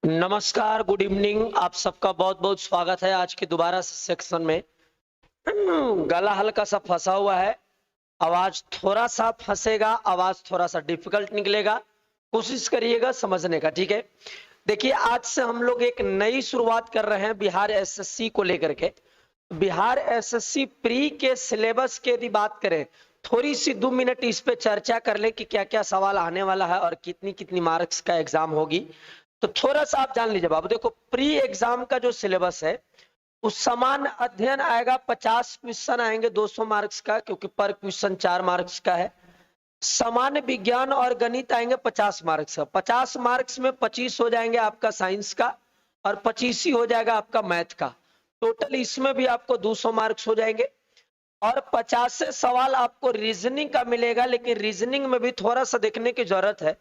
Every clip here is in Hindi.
नमस्कार, गुड इवनिंग। आप सबका बहुत बहुत स्वागत है आज के दोबारा सेक्शन में। गला हल्का सा फंसा हुआ है, आवाज थोड़ा सा फंसेगा, आवाज थोड़ा सा डिफिकल्ट निकलेगा। कोशिश करिएगा समझने का, ठीक है। देखिए, आज से हम लोग एक नई शुरुआत कर रहे हैं बिहार एसएससी को लेकर के। बिहार एसएससी प्री के सिलेबस की यदि बात करें, थोड़ी सी 2 मिनट इस पे चर्चा कर ले कि क्या क्या सवाल आने वाला है और कितनी कितनी मार्क्स का एग्जाम होगी। तो थोड़ा सा आप जान लीजिए बाबू। देखो, प्री एग्जाम का जो सिलेबस है उस समान अध्ययन आएगा, 50 क्वेश्चन आएंगे 200 मार्क्स का, क्योंकि पर क्वेश्चन 4 मार्क्स का है। सामान्य विज्ञान और गणित आएंगे 50 मार्क्स का। 50 मार्क्स में 25 हो जाएंगे आपका साइंस का और 25 ही हो जाएगा आपका मैथ का। टोटल इसमें भी आपको 200 मार्क्स हो जाएंगे और 50 से सवाल आपको रीजनिंग का मिलेगा। लेकिन रीजनिंग में भी थोड़ा सा देखने की जरूरत है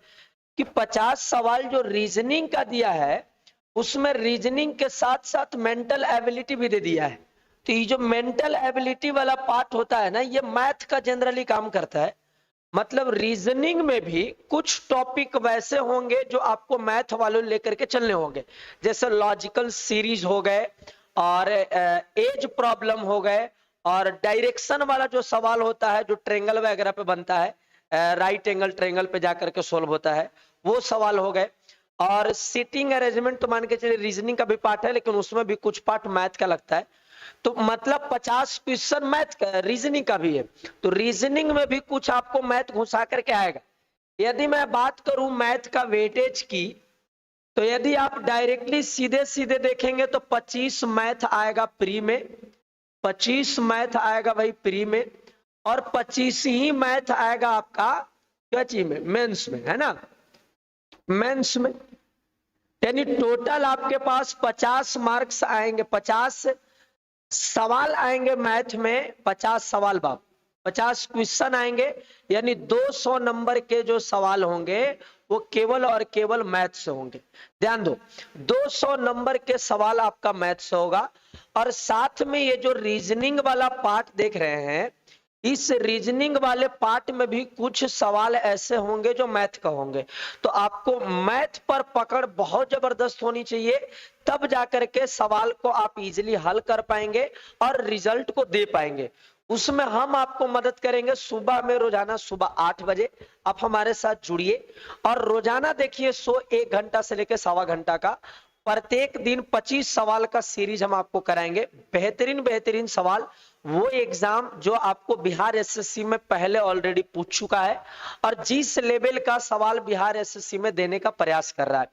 कि 50 सवाल जो रीजनिंग का दिया है उसमें रीजनिंग के साथ साथ मेंटल एबिलिटी भी दे दिया है। तो ये जो मेंटल एबिलिटी वाला पार्ट होता है ना, ये मैथ का जनरली काम करता है। मतलब रीजनिंग में भी कुछ टॉपिक वैसे होंगे जो आपको मैथ वालों लेकर के चलने होंगे, जैसे लॉजिकल सीरीज हो गए और एज प्रॉब्लम हो गए और डायरेक्शन वाला जो सवाल होता है जो ट्रेंगल वगैरह पे बनता है, राइट एंगल ट्रेंगल पे जाकर के सोल्व होता है, वो सवाल हो गए। और सीटिंग अरेंजमेंट तो मान के चलिए रीजनिंग का भी पार्ट है, लेकिन उसमें भी कुछ पार्ट मैथ का लगता है। तो मतलब 50 क्वेश्चन मैथ का, रीजनिंग का भी है। तो रीजनिंग में भी कुछ आपको मैथ घुसा करके आएगा। यदि मैं बात करूं मैथ का वेटेज की, तो यदि आप डायरेक्टली सीधे सीधे देखेंगे तो 25 मैथ आएगा प्री में, 25 मैथ आएगा भाई प्री में, और 25 ही मैथ आएगा आपका क्या चीज में, मेंस में, है ना, मेंस में। यानी टोटल आपके पास 50 मार्क्स आएंगे, 50 सवाल आएंगे मैथ में, 50 सवाल बाप, 50 क्वेश्चन आएंगे। यानी 200 नंबर के जो सवाल होंगे वो केवल और केवल मैथ से होंगे। ध्यान दो, 200 नंबर के सवाल आपका मैथ से होगा। और साथ में ये जो रीजनिंग वाला पार्ट देख रहे हैं, इस रीजनिंग वाले पार्ट में भी कुछ सवाल ऐसे होंगे जो मैथ का होंगे। तो आपको मैथ पर पकड़ बहुत जबरदस्त होनी चाहिए, तब जाकर के सवाल को आप इजीली हल कर पाएंगे और रिजल्ट को दे पाएंगे। उसमें हम आपको मदद करेंगे सुबह में, रोजाना सुबह 8 बजे आप हमारे साथ जुड़िए और रोजाना देखिए 1 घंटा से लेकर 1.25 घंटा का प्रत्येक दिन 25 सवाल का सीरीज हम आपको कराएंगे। बेहतरीन बेहतरीन सवाल, वो एग्जाम जो आपको बिहार एसएससी में पहले ऑलरेडी पूछ चुका है और जिस लेवल का सवाल बिहार एसएससी में देने का प्रयास कर रहा है।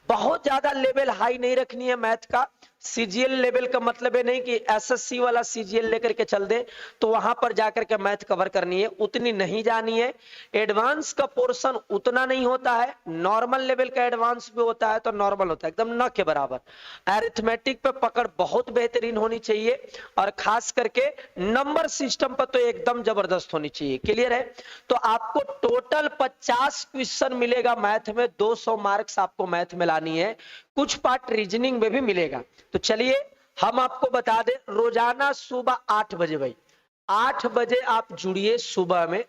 बहुत ज्यादा लेवल हाई नहीं रखनी है मैथ का। सीजीएल लेवल का मतलब है नहीं कि एसएससी वाला सीजीएल लेकर के चल दे तो वहां पर जाकर के मैथ कवर करनी है, उतनी नहीं जानी है। एडवांस का पोर्शन उतना नहीं होता है, नॉर्मल लेवल का एडवांस भी होता है तो नॉर्मल होता है, एकदम न के बराबर। अरिथमेटिक पे पकड़ बहुत बेहतरीन होनी चाहिए और खास करके नंबर सिस्टम पर तो एकदम जबरदस्त होनी चाहिए। क्लियर है? तो आपको टोटल 50 क्वेश्चन मिलेगा मैथ में, 200 मार्क्स आपको मैथ में लानी है, कुछ पार्ट रीजनिंग में भी मिलेगा। तो चलिए हम आपको बता दें, रोजाना सुबह 8 बजे भाई, 8 बजे आप जुड़िए सुबह में।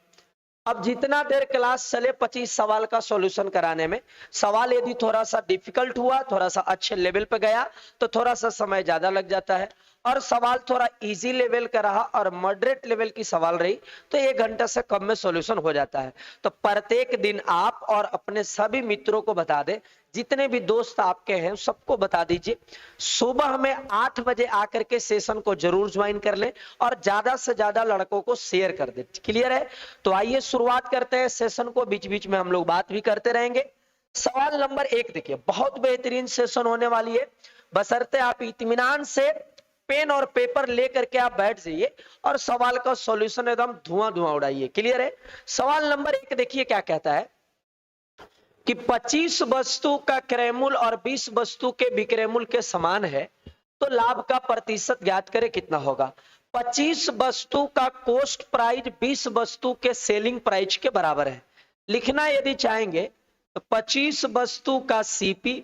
अब जितना देर क्लास चले 25 सवाल का सॉल्यूशन कराने में, सवाल यदि थोड़ा सा डिफिकल्ट हुआ, थोड़ा सा अच्छे लेवल पे गया तो थोड़ा सा समय ज्यादा लग जाता है, और सवाल थोड़ा इजी लेवल का रहा और मॉडरेट लेवल की सवाल रही तो 1 घंटा से कम में सॉल्यूशन हो जाता है। तो प्रत्येक दिन आप और अपने सभी मित्रों को बता दें, जितने भी दोस्त आपके हैं सबको बता दीजिए, सुबह में 8 बजे आकर के सेशन को जरूर ज्वाइन कर लें और ज्यादा से ज्यादा लड़कों को शेयर कर दें। क्लियर है? तो आइए शुरुआत करते हैं सेशन को, बीच बीच में हम लोग बात भी करते रहेंगे। सवाल नंबर 1 देखिए, बहुत बेहतरीन सेशन होने वाली है, बशर्ते आप इत्मीनान से पेन और पेपर लेकर के आप बैठ जाइए और सवाल का सॉल्यूशन एकदम धुआं धुआं उड़ाइए। क्लियर है? सवाल नंबर 1 देखिए क्या कहता है कि 25 वस्तु का क्रयमूल्य और 20 वस्तु के विक्रयमूल्य के समान है तो लाभ का प्रतिशत ज्ञात करें कितना होगा। 25 वस्तु का कॉस्ट प्राइस 20 वस्तु के सेलिंग प्राइस के बराबर है। लिखना यदि चाहेंगे तो 25 वस्तु का सीपी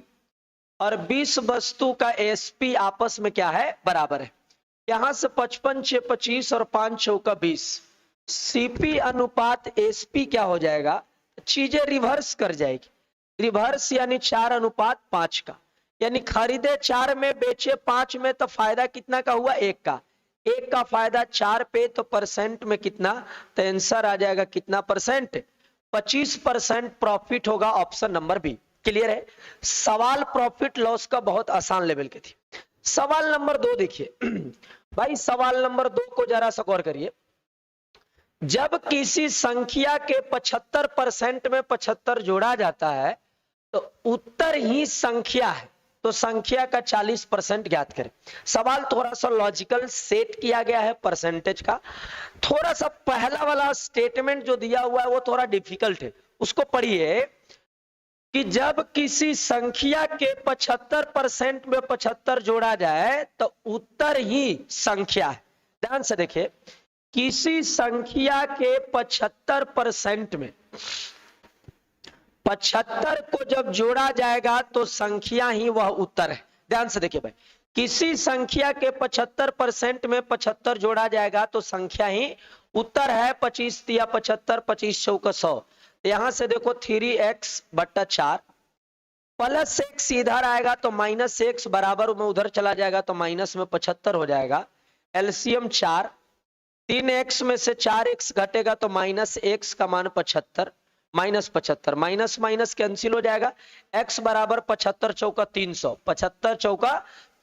और 20 वस्तु का एसपी आपस में क्या है, बराबर है। यहां से 55 6 25 और 5 6 का 20, सीपी अनुपात एसपी क्या हो जाएगा, चीजें रिवर्स कर जाएगी। रिवर्स यानी 4 अनुपात 5 का, यानी खरीदे 4 में बेचे 5 में, तो फायदा कितना का हुआ? 1 का। 1 का फायदा 4 पे, तो परसेंट में कितना? तो आंसर आ जाएगा कितना परसेंट? 25% प्रॉफिट होगा, ऑप्शन नंबर बी। क्लियर है? सवाल प्रॉफिट लॉस का बहुत आसान लेवल के थी। सवाल नंबर 2 देखिए भाई, सवाल नंबर 2 को जरा सा गौर करिए। जब किसी संख्या के 75% में 75 जोड़ा जाता है तो उत्तर ही संख्या है, तो संख्या का 40% ज्ञात करें। सवाल थोड़ा सा लॉजिकल सेट किया गया है परसेंटेज का। थोड़ा सा पहला वाला स्टेटमेंट जो दिया हुआ है वो थोड़ा डिफिकल्ट है, उसको पढ़िए कि जब किसी संख्या के 75% में 75 जोड़ा जाए तो उत्तर ही संख्या है। ध्यान से देखिए, किसी संख्या के 75% में 75 को जब जोड़ा जाएगा तो संख्या ही वह उत्तर है। ध्यान से देखिए भाई, किसी संख्या के 75% में 75 जोड़ा जाएगा तो संख्या ही उत्तर है। 25 या 75, 25 चौका 100। यहां से देखो 3x/4 प्लस x इधर आएगा तो -x बराबर में उधर चला जाएगा तो माइनस में 75 हो जाएगा। एलसीएम 4, 3x में से 4x घटेगा तो -x का मान 75, -75, माइनस माइनस कैंसिल हो जाएगा। x बराबर 75 चौका 300, 75 चौका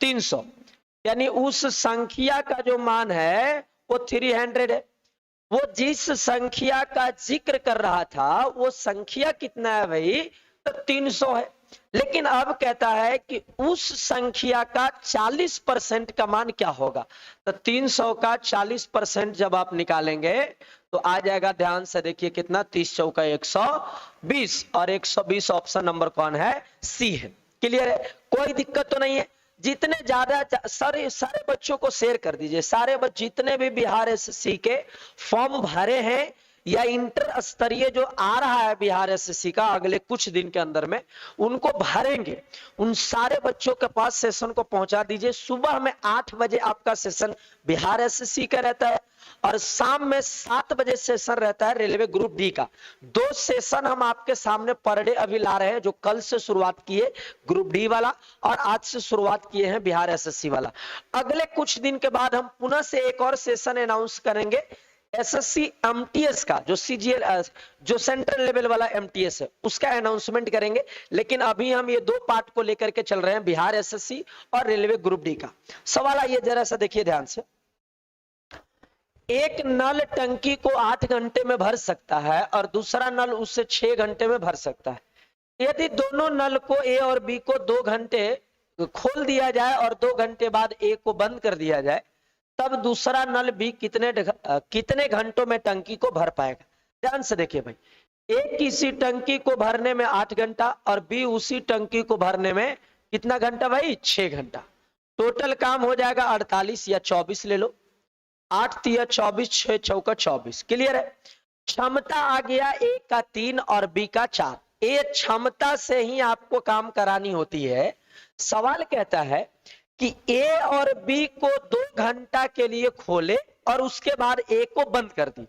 300, यानी उस संख्या का जो मान है वो 300 है। वो जिस संख्या का जिक्र कर रहा था वो संख्या कितना है भाई? तो 300 है। लेकिन अब कहता है कि उस संख्या का 40% का मान क्या होगा? तो 300 का 40% जब आप निकालेंगे तो आ जाएगा, ध्यान से देखिए कितना, 30 चौका 120, और 120 ऑप्शन नंबर कौन है? सी है। क्लियर है? कोई दिक्कत तो नहीं है। जितने ज्यादा सारे बच्चों को शेयर कर दीजिए। सारे बच्चे जितने भी बिहार एसएससी के फॉर्म भरे हैं या इंटर स्तरीय जो आ रहा है बिहार एसएससी का अगले कुछ दिन के अंदर में, उनको भरेंगे, उन सारे बच्चों के पास सेशन को पहुंचा दीजिए। सुबह में 8 बजे आपका सेशन बिहार एसएससी का रहता है और शाम में 7 बजे सेशन रहता है रेलवे ग्रुप डी का। 2 सेशन हम आपके सामने पर डे अभी ला रहे हैं, जो कल से शुरुआत किए ग्रुप डी वाला और आज से शुरुआत किए हैं बिहार एसएससी वाला। अगले कुछ दिन के बाद हम पुनः से एक और सेशन अनाउंस करेंगे एसएससी एमटीएस का, जो सीजीएल जो सेंट्रल लेवल वाला एमटीएस है उसका अनाउंसमेंट करेंगे। लेकिन अभी हम ये 2 पार्ट को लेकर के चल रहे हैं, बिहार एसएससी और रेलवे ग्रुप डी का। सवाल आइए जरा सा देखिए ध्यान से। एक नल टंकी को 8 घंटे में भर सकता है और दूसरा नल उससे 6 घंटे में भर सकता है। यदि दोनों नल को ए और बी को 2 घंटे खोल दिया जाए और 2 घंटे बाद ए को बंद कर दिया जाए, तब दूसरा नल बी कितने घंटों में टंकी को भर पाएगा? ध्यान से देखिए भाई, ए किसी टंकी को भरने में 8 घंटा और बी उसी टंकी को भरने में कितना घंटा भाई? 6 घंटा। टोटल काम हो जाएगा 48 या 24 ले लो। 8 तिया 24, 6 चौका 24। क्लियर है? क्षमता आ गया ए का 3 और बी का 4। ए क्षमता से ही आपको काम करानी होती है। सवाल कहता है कि ए और बी को 2 घंटा के लिए खोले और उसके बाद ए को बंद कर दी,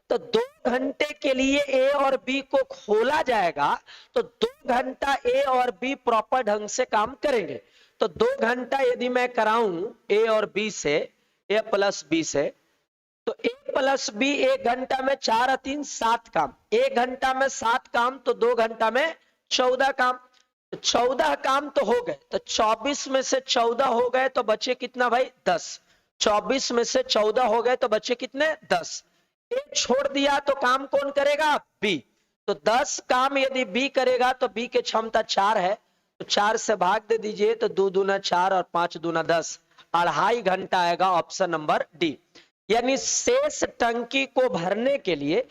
तो 2 घंटे के लिए ए और बी को खोला जाएगा तो 2 घंटा ए और बी प्रॉपर ढंग से काम करेंगे। तो 2 घंटा यदि मैं कराऊं ए और बी से, ए प्लस बी से, तो ए प्लस बी 1 घंटा में 4 और 3 7 काम, 1 घंटा में 7 काम, तो 2 घंटा में 14 काम। 14 काम तो हो गए, तो 24 में से 14 हो गए तो बचे कितना भाई? 10। 24 में से 14 हो गए तो बचे कितने? 10। एक छोड़ दिया तो काम कौन करेगा? बी। तो 10 काम यदि बी करेगा तो बी की क्षमता 4 है, तो 4 से भाग दे दीजिए, तो 2 दूना 4 और 5 दूना 10, 2.5 घंटा आएगा ऑप्शन नंबर डी। यानी शेष टंकी को भरने के लिए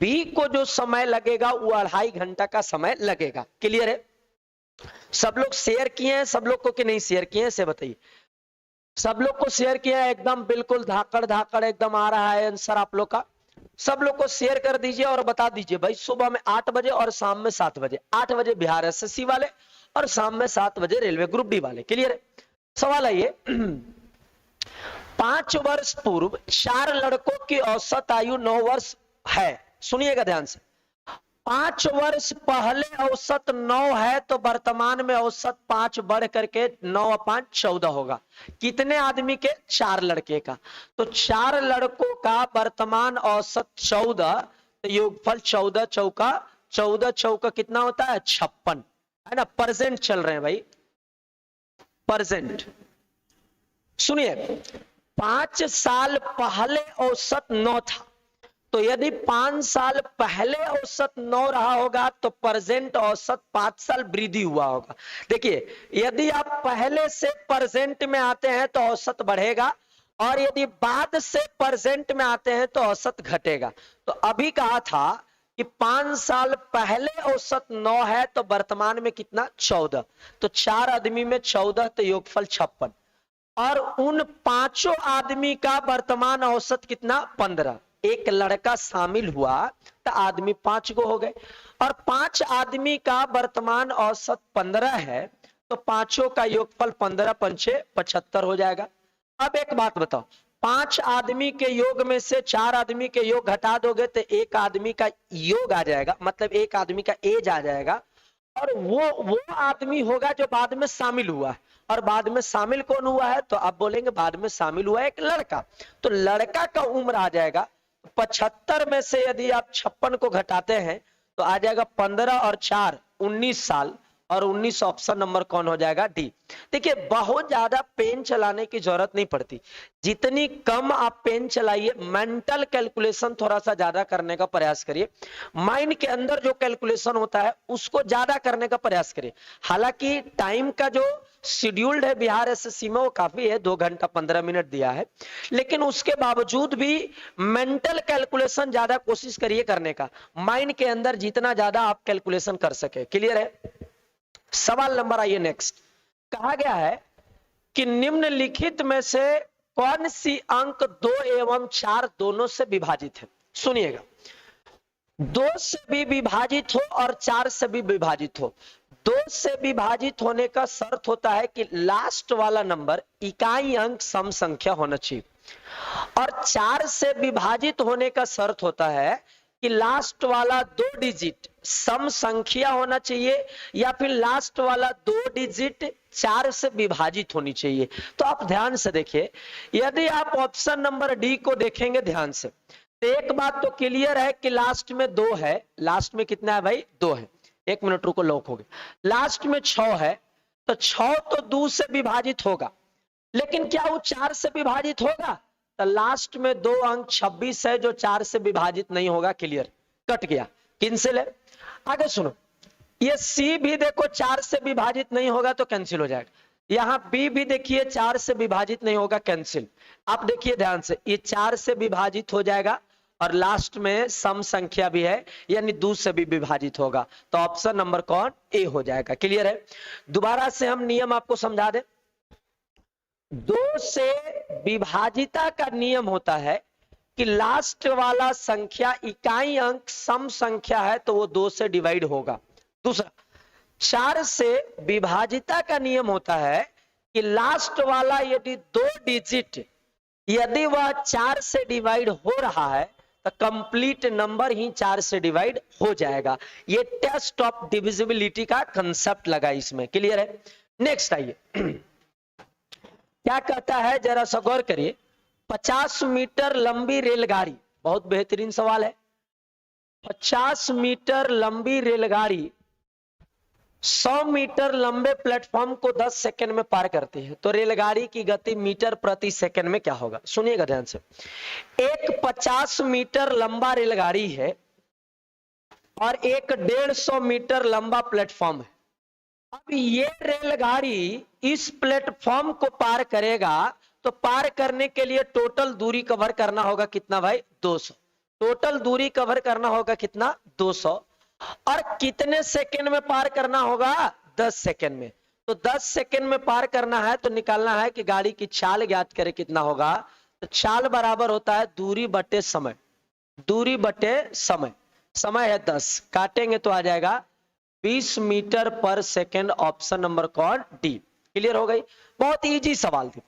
बी को जो समय लगेगा वो 2.5 घंटा का समय लगेगा। क्लियर है? सब लोग शेयर किए हैं, सब लोग को कि नहीं शेयर किए हैं से बताइए। सब लोग को शेयर किया है, एकदम बिल्कुल धाकड़ धाकड़ एकदम आ रहा है आंसर आप लोग का। सब लोग को शेयर कर दीजिए और बता दीजिए भाई, सुबह में 8 बजे और शाम में 7 बजे। 8 बजे बिहार एसएससी वाले और शाम में 7 बजे रेलवे ग्रुप डी वाले। क्लियर है? सवाल आइए। 5 वर्ष पूर्व 4 लड़कों की औसत आयु 9 वर्ष है। सुनिएगा ध्यान से। 5 वर्ष पहले औसत 9 है तो वर्तमान में औसत 5 बढ़ करके 9 और 5 14 होगा। कितने आदमी के? 4 लड़के का। तो 4 लड़कों का वर्तमान औसत 14, तो योगफल 14 चौका 14 चौका कितना होता है? 56, है ना। प्रेजेंट चल रहे हैं भाई, प्रेजेंट। सुनिए, 5 साल पहले औसत 9 था, तो यदि 5 साल पहले औसत 9 रहा होगा तो प्रेजेंट औसत 5 साल वृद्धि हुआ होगा। देखिए, यदि आप पहले से प्रेजेंट में आते हैं तो औसत बढ़ेगा, और यदि बाद से प्रेजेंट में आते हैं तो औसत घटेगा। तो अभी कहा था कि 5 साल पहले औसत 9 है तो वर्तमान में कितना? 14। तो 4 आदमी में 14, तो योगफल 56, और उन 5 आदमी का वर्तमान औसत कितना? 15। एक लड़का शामिल हुआ तो आदमी 5 को हो गए, और 5 आदमी का वर्तमान औसत 15 है, तो 5 का योगफल 15 पंचे 75 हो जाएगा। अब एक बात बताओ, 5 आदमी के योग में से 4 आदमी के योग घटा दोगे तो एक आदमी का योग आ जाएगा, मतलब एक आदमी का एज आ जाएगा, और वो आदमी होगा जो बाद में शामिल हुआ है। और बाद में शामिल कौन हुआ है? तो आप बोलेंगे बाद में शामिल हुआ है एक लड़का, तो लड़का का उम्र आ जाएगा 75 में से यदि आप 56 को घटाते हैं तो आ जाएगा 15 और 4 19 साल, और 19 ऑप्शन नंबर कौन हो जाएगा? डी। देखिए, बहुत ज्यादा पेन चलाने की जरूरत नहीं पड़ती, जितनी कम आप पेन चलाइए, मेंटल कैलकुलेशन थोड़ा सा ज्यादा करने का प्रयास करिए, माइंड के अंदर जो कैलकुलेशन होता है उसको ज्यादा करने का प्रयास करिए। हालांकि टाइम का जो शेड्यूल्ड है बिहार एसएससी में वो काफी है, 2 घंटा 15 मिनट दिया है, लेकिन उसके बावजूद भी मेंटल कैलकुलेशन ज्यादा कोशिश करिए करने का, माइंड के अंदर जितना ज्यादा आप कैलकुलेशन कर सके। क्लियर है? सवाल नंबर आइए नेक्स्ट। कहा गया है कि निम्नलिखित में से कौन सी अंक 2 एवं 4 दोनों से विभाजित है? सुनिएगा, 2 से भी विभाजित हो और 4 से भी विभाजित हो। 2 से विभाजित होने का शर्त होता है कि लास्ट वाला नंबर इकाई अंक सम संख्या होना चाहिए, और 4 से विभाजित होने का शर्त होता है कि लास्ट वाला 2 डिजिट सम संख्या होना चाहिए, या फिर लास्ट वाला 2 डिजिट 4 से विभाजित होनी चाहिए। तो आप ध्यान से देखिए, यदि आप ऑप्शन नंबर डी को देखेंगे ध्यान से, तो एक बात तो क्लियर है कि लास्ट में 2 है। लास्ट में कितना है भाई? 2 है। 1 मिनट रुको, लॉक हो गया। लास्ट में 6 है, तो 6 तो 2 से विभाजित होगा, लेकिन क्या वो 4 से विभाजित होगा? तो लास्ट में 2 अंक 26 है जो 4 से विभाजित नहीं होगा। क्लियर? कट गया, कैंसिल है। आगे सुनो, ये सी भी देखो 4 से विभाजित नहीं होगा तो कैंसिल हो जाएगा। यहां बी भी देखिए 4 से विभाजित नहीं होगा, कैंसिल। आप देखिए ध्यान से, ये 4 से विभाजित हो जाएगा, और लास्ट में सम संख्या भी है, यानी 2 से भी विभाजित होगा। तो ऑप्शन नंबर कौन? ए हो जाएगा। क्लियर है? दोबारा से हम नियम आपको समझा दें। 2 से विभाजिता का नियम होता है कि लास्ट वाला संख्या इकाई अंक सम संख्या है तो वो 2 से डिवाइड होगा। दूसरा, 4 से विभाजिता का नियम होता है कि लास्ट वाला यदि 2 डिजिट यदि वह 4 से डिवाइड हो रहा है तो कंप्लीट नंबर ही 4 से डिवाइड हो जाएगा। ये टेस्ट ऑफ डिविजिबिलिटी का कंसेप्ट लगा इसमें। क्लियर है? नेक्स्ट आइए, क्या कहता है जरा सा गौर करिए। 50 मीटर लंबी रेलगाड़ी, बहुत बेहतरीन सवाल है। 50 मीटर लंबी रेलगाड़ी 100 मीटर लंबे प्लेटफॉर्म को 10 सेकंड में पार करती है, तो रेलगाड़ी की गति मीटर प्रति सेकंड में क्या होगा? सुनिएगा ध्यान से। एक 50 मीटर लंबा रेलगाड़ी है और एक 150 मीटर लंबा प्लेटफॉर्म है। अब ये रेलगाड़ी इस प्लेटफॉर्म को पार करेगा, तो पार करने के लिए टोटल दूरी कवर करना होगा कितना भाई? 200। टोटल दूरी कवर करना होगा कितना? 200। और कितने सेकंड में पार करना होगा? 10 सेकंड में। तो 10 सेकंड में पार करना है तो निकालना है कि गाड़ी की चाल ज्ञात करे कितना होगा। तो चाल बराबर होता है दूरी बटे समय। दूरी बटे समय, समय है 10, काटेंगे तो आ जाएगा 20 मीटर पर सेकंड। ऑप्शन नंबर कौन? डी। क्लियर हो गई? बहुत इजी सवाल थी।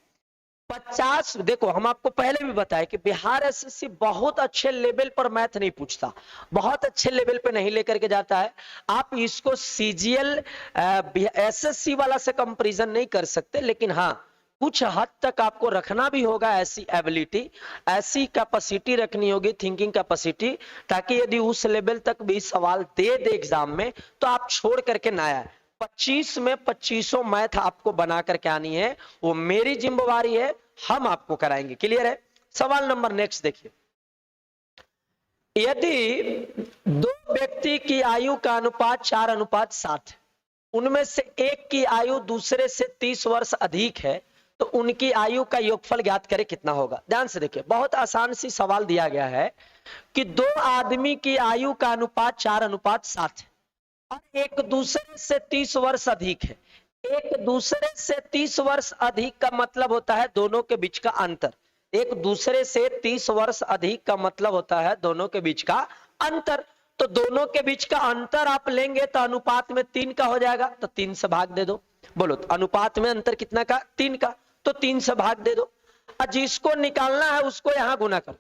50, देखो हम आपको पहले भी बताया कि बिहार एसएससी बहुत अच्छे लेवल पर मैथ नहीं पूछता, बहुत अच्छे लेवल पे नहीं लेकर के जाता है। आप इसको सीजीएल एसएससी वाला से कंपैरिजन नहीं कर सकते, लेकिन हाँ कुछ हद तक आपको रखना भी होगा ऐसी एबिलिटी, ऐसी कैपेसिटी रखनी होगी, थिंकिंग कैपेसिटी, ताकि यदि उस लेवल तक भी सवाल दे एग्जाम में तो आप छोड़ करके ना आए। 25 में 25 मैथ आपको बना करके आनी है, वो मेरी जिम्मेवारी है, हम आपको कराएंगे। क्लियर है? सवाल नंबर नेक्स्ट देखिए, यदि दो व्यक्ति की आयु का अनुपात 4:7 है, उनमें से एक की आयु दूसरे से 30 वर्ष अधिक है, तो उनकी आयु का योगफल ज्ञात करें कितना होगा। ध्यान से देखिए, बहुत आसान सी सवाल दिया गया है कि दो आदमी की आयु का अनुपात 4:7 है और एक दूसरे से 30 वर्ष अधिक है। एक दूसरे से 30 वर्ष अधिक का मतलब होता है दोनों के बीच का अंतर। एक दूसरे से 30 वर्ष अधिक का मतलब होता है दोनों के बीच का अंतर। तो दोनों के बीच का अंतर आप लेंगे तो अनुपात में 3 का हो जाएगा, तो 3 से भाग दे दो। बोलो तो अनुपात में अंतर कितना का? 3 का, तो 3 से भाग दे दो। और जिसको निकालना है उसको यहां गुना करो।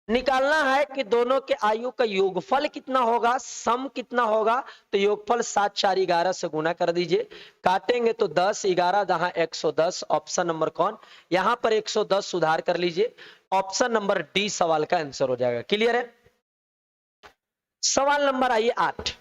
निकालना है कि दोनों के आयु का योगफल कितना होगा, सम कितना होगा, तो योगफल 7 4 11 से गुना कर दीजिए। काटेंगे तो 10 11 जहां 110, ऑप्शन नंबर कौन? यहां पर 110 सुधार कर लीजिए, ऑप्शन नंबर डी सवाल का आंसर हो जाएगा। क्लियर है? सवाल नंबर आइए 8,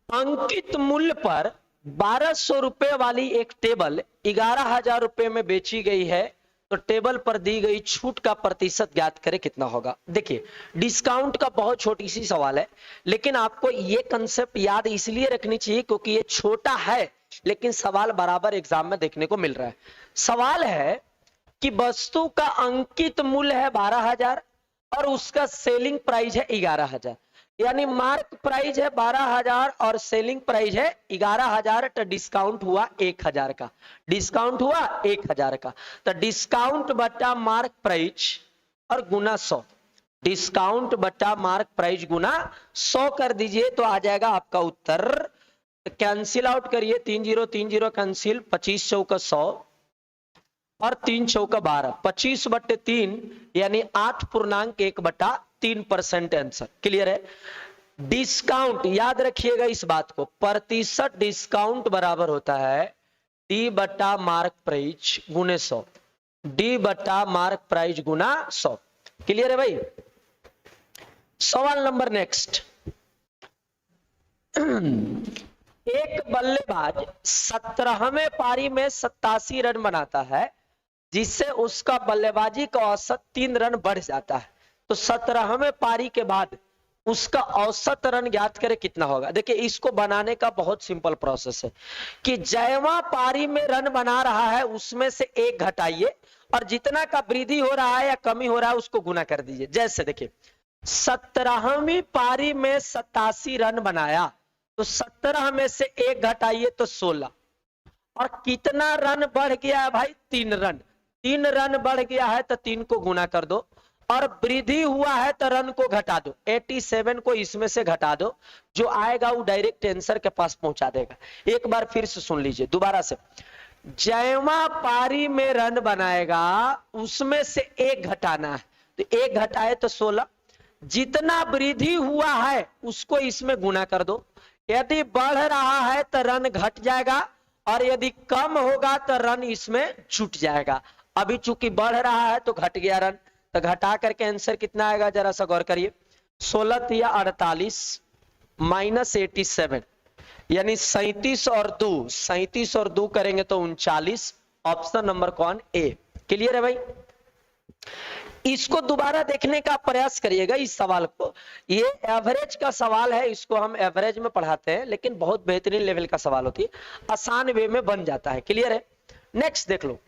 अंकित मूल्य पर 1200 रुपए वाली एक टेबल 11,000 रुपए में बेची गई है, तो टेबल पर दी गई छूट का प्रतिशत ज्ञात करें कितना होगा। देखिए डिस्काउंट का बहुत छोटी सी सवाल है, लेकिन आपको ये कंसेप्ट याद इसलिए रखनी चाहिए क्योंकि ये छोटा है लेकिन सवाल बराबर एग्जाम में देखने को मिल रहा है। सवाल है कि वस्तु का अंकित मूल्य है 12,000 और उसका सेलिंग प्राइस है 11,000, यानी मार्क प्राइस है 12,000 और सेलिंग प्राइस है 11,000, तो डिस्काउंट हुआ 1,000 का। डिस्काउंट हुआ 1,000 का, तो डिस्काउंट बटा मार्क प्राइस और गुना 100, डिस्काउंट बटा मार्क प्राइस गुना 100 कर दीजिए तो आ जाएगा आपका उत्तर। कैंसिल आउट करिए, 3 0 3 0 कैंसिल, 25 चौका 100 और 3 चौका 12, 25/3 यानी 8.1/3% आंसर। क्लियर है? डिस्काउंट याद रखिएगा इस बात को, प्रतिशत डिस्काउंट बराबर होता है डी बटा मार्क प्राइस गुने 100, डी बटा मार्क प्राइस गुना 100। क्लियर है भाई? सवाल नंबर नेक्स्ट, एक बल्लेबाज 17वें पारी में 87 रन बनाता है, जिससे उसका बल्लेबाजी का औसत 3 रन बढ़ जाता है, तो 17वें पारी के बाद उसका औसत रन ज्ञात करें कितना होगा। देखिए इसको बनाने का बहुत सिंपल प्रोसेस है कि जयवा पारी में रन बना रहा है उसमें से एक घटाइए और जितना का वृद्धि हो रहा है या कमी हो रहा है उसको गुना कर दीजिए। जैसे देखिए 17वीं पारी में 87 रन बनाया, तो 17 में से एक घटाइए तो 16, और कितना रन बढ़ गया है भाई? 3 रन। 3 रन बढ़ गया है तो 3 को गुना कर दो, और वृद्धि हुआ है तो रन को घटा दो, 87 को इसमें से घटा दो, जो आएगा वो डायरेक्ट आंसर के पास पहुंचा देगा। एक बार फिर से सुन लीजिए दोबारा से, जयवा पारी में रन बनाएगा उसमें से एक घटाना है, तो एक घटाए तो 16, जितना वृद्धि हुआ है उसको इसमें गुना कर दो। यदि बढ़ रहा है तो रन घट जाएगा और यदि कम होगा तो रन इसमें जुट जाएगा। अभी चूंकि बढ़ रहा है तो घट गया रन, तो घटा करके आंसर कितना आएगा जरा सा गौर करिए, 16 या 48 माइनस 87 यानी 37 और 2 करेंगे तो 39, ऑप्शन नंबर कौन? ए। क्लियर है भाई? इसको दोबारा देखने का प्रयास करिएगा इस सवाल को, ये एवरेज का सवाल है, इसको हम एवरेज में पढ़ाते हैं लेकिन बहुत बेहतरीन लेवल का सवाल होती है, आसान वे में बन जाता है। क्लियर है? नेक्स्ट देख लो,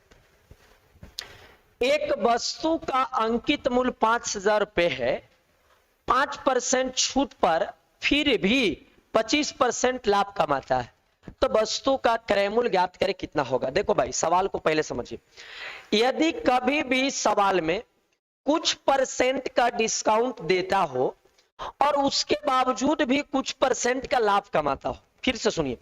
एक वस्तु का अंकित मूल्य 5,000 रुपए है, 5% छूट पर फिर भी 25% लाभ कमाता है, तो वस्तु का क्रय मूल्य ज्ञात करें कितना होगा। देखो भाई सवाल को पहले समझिए, यदि कभी भी सवाल में कुछ परसेंट का डिस्काउंट देता हो और उसके बावजूद भी कुछ परसेंट का लाभ कमाता हो, फिर से सुनिए,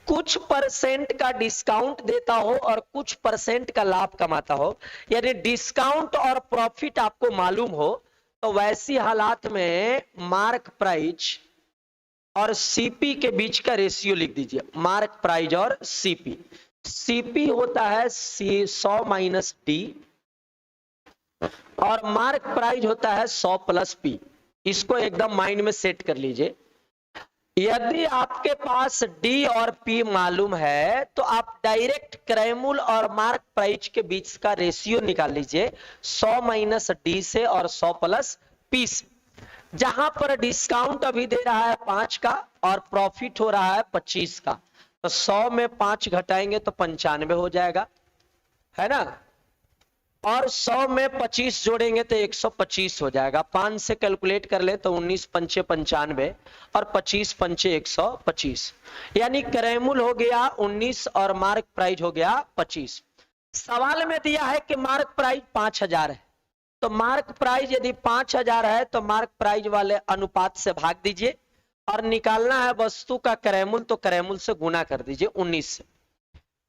कुछ परसेंट का डिस्काउंट देता हो और कुछ परसेंट का लाभ कमाता हो, यानी डिस्काउंट और प्रॉफिट आपको मालूम हो, तो वैसी हालात में मार्क प्राइस और सीपी के बीच का रेशियो लिख दीजिए। मार्क प्राइस और सीपी, सीपी होता है 100 माइनस डी और मार्क प्राइस होता है 100 प्लस पी। इसको एकदम माइंड में सेट कर लीजिए। यदि आपके पास डी और पी मालूम है तो आप डायरेक्ट क्रयमूल्य और मार्क प्राइस के बीच का रेशियो निकाल लीजिए 100 माइनस डी से और 100 प्लस पी से। जहां पर डिस्काउंट अभी दे रहा है 5 का और प्रॉफिट हो रहा है 25 का, तो 100 में 5 घटाएंगे तो 95 हो जाएगा, है ना, और 100 में 25 जोड़ेंगे तो 125 हो जाएगा। 5 से कैलकुलेट कर ले तो 19 पंचे 95 और 25 पंचे 125, यानी क्रयमूल्य हो गया 19 और मार्क प्राइस हो गया 25। सवाल में दिया है कि मार्क प्राइस 5000 है, तो मार्क प्राइस यदि 5000 है तो मार्क प्राइस वाले अनुपात से भाग दीजिए और निकालना है वस्तु का क्रयमूल्य, तो क्रयमूल्य से गुना कर दीजिए 19 से।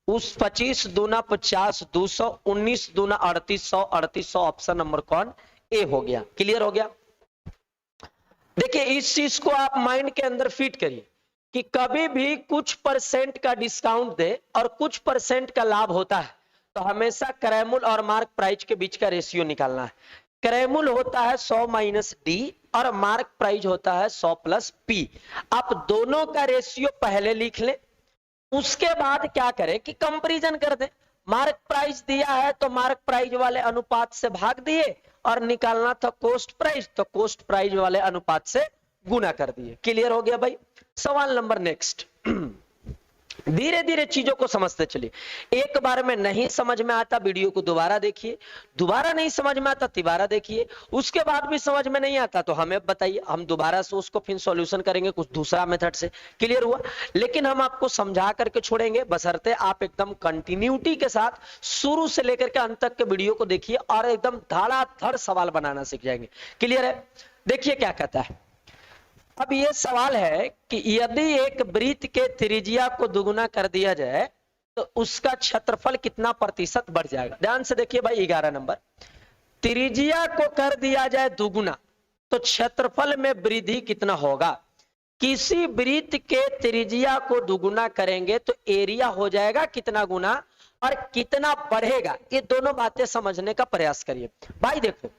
उस 25 दूना 50 200, 19 दूना 3800, 3800 ऑप्शन नंबर कौन, ए हो गया। क्लियर हो गया। देखिए इस चीज को आप माइंड के अंदर फिट करिए कि कभी भी कुछ परसेंट का डिस्काउंट दे और कुछ परसेंट का लाभ होता है तो हमेशा क्रयमूल्य और मार्क प्राइस के बीच का रेशियो निकालना है। क्रयमूल्य होता है 100 माइनस डी और मार्क प्राइस होता है 100 प्लस पी। आप दोनों का रेशियो पहले लिख लें, उसके बाद क्या करें कि कंपैरिजन कर दें। मार्क प्राइस दिया है तो मार्क प्राइस वाले अनुपात से भाग दिए और निकालना था कॉस्ट प्राइस, तो कॉस्ट प्राइस वाले अनुपात से गुना कर दिए। क्लियर हो गया भाई। सवाल नंबर नेक्स्ट। धीरे धीरे चीजों को समझते चलिए। एक बार में नहीं समझ में आता वीडियो को दोबारा देखिए, दोबारा नहीं समझ में आता तिबारा देखिए, उसके बाद भी समझ में नहीं आता तो हमें बताइए, हम दोबारा से उसको फिर सॉल्यूशन करेंगे कुछ दूसरा मेथड से। क्लियर हुआ। लेकिन हम आपको समझा करके छोड़ेंगे बशर्ते आप एकदम कंटिन्यूटी के साथ शुरू से लेकर के अंत तक के वीडियो को देखिए और एकदम धड़ाधड़ सवाल बनाना सीख जाएंगे। क्लियर है। देखिए क्या कहता है। अब ये सवाल है कि यदि एक वृत्त के त्रिज्या को दुगुना कर दिया जाए तो उसका क्षेत्रफल कितना प्रतिशत बढ़ जाएगा। ध्यान से देखिए भाई 11 नंबर, त्रिज्या को कर दिया जाए दुगुना तो क्षेत्रफल में वृद्धि कितना होगा। किसी वृत्त के त्रिज्या को दुगुना करेंगे तो एरिया हो जाएगा कितना गुना और कितना बढ़ेगा। ये दोनों बातें समझने का प्रयास करिए भाई। देखो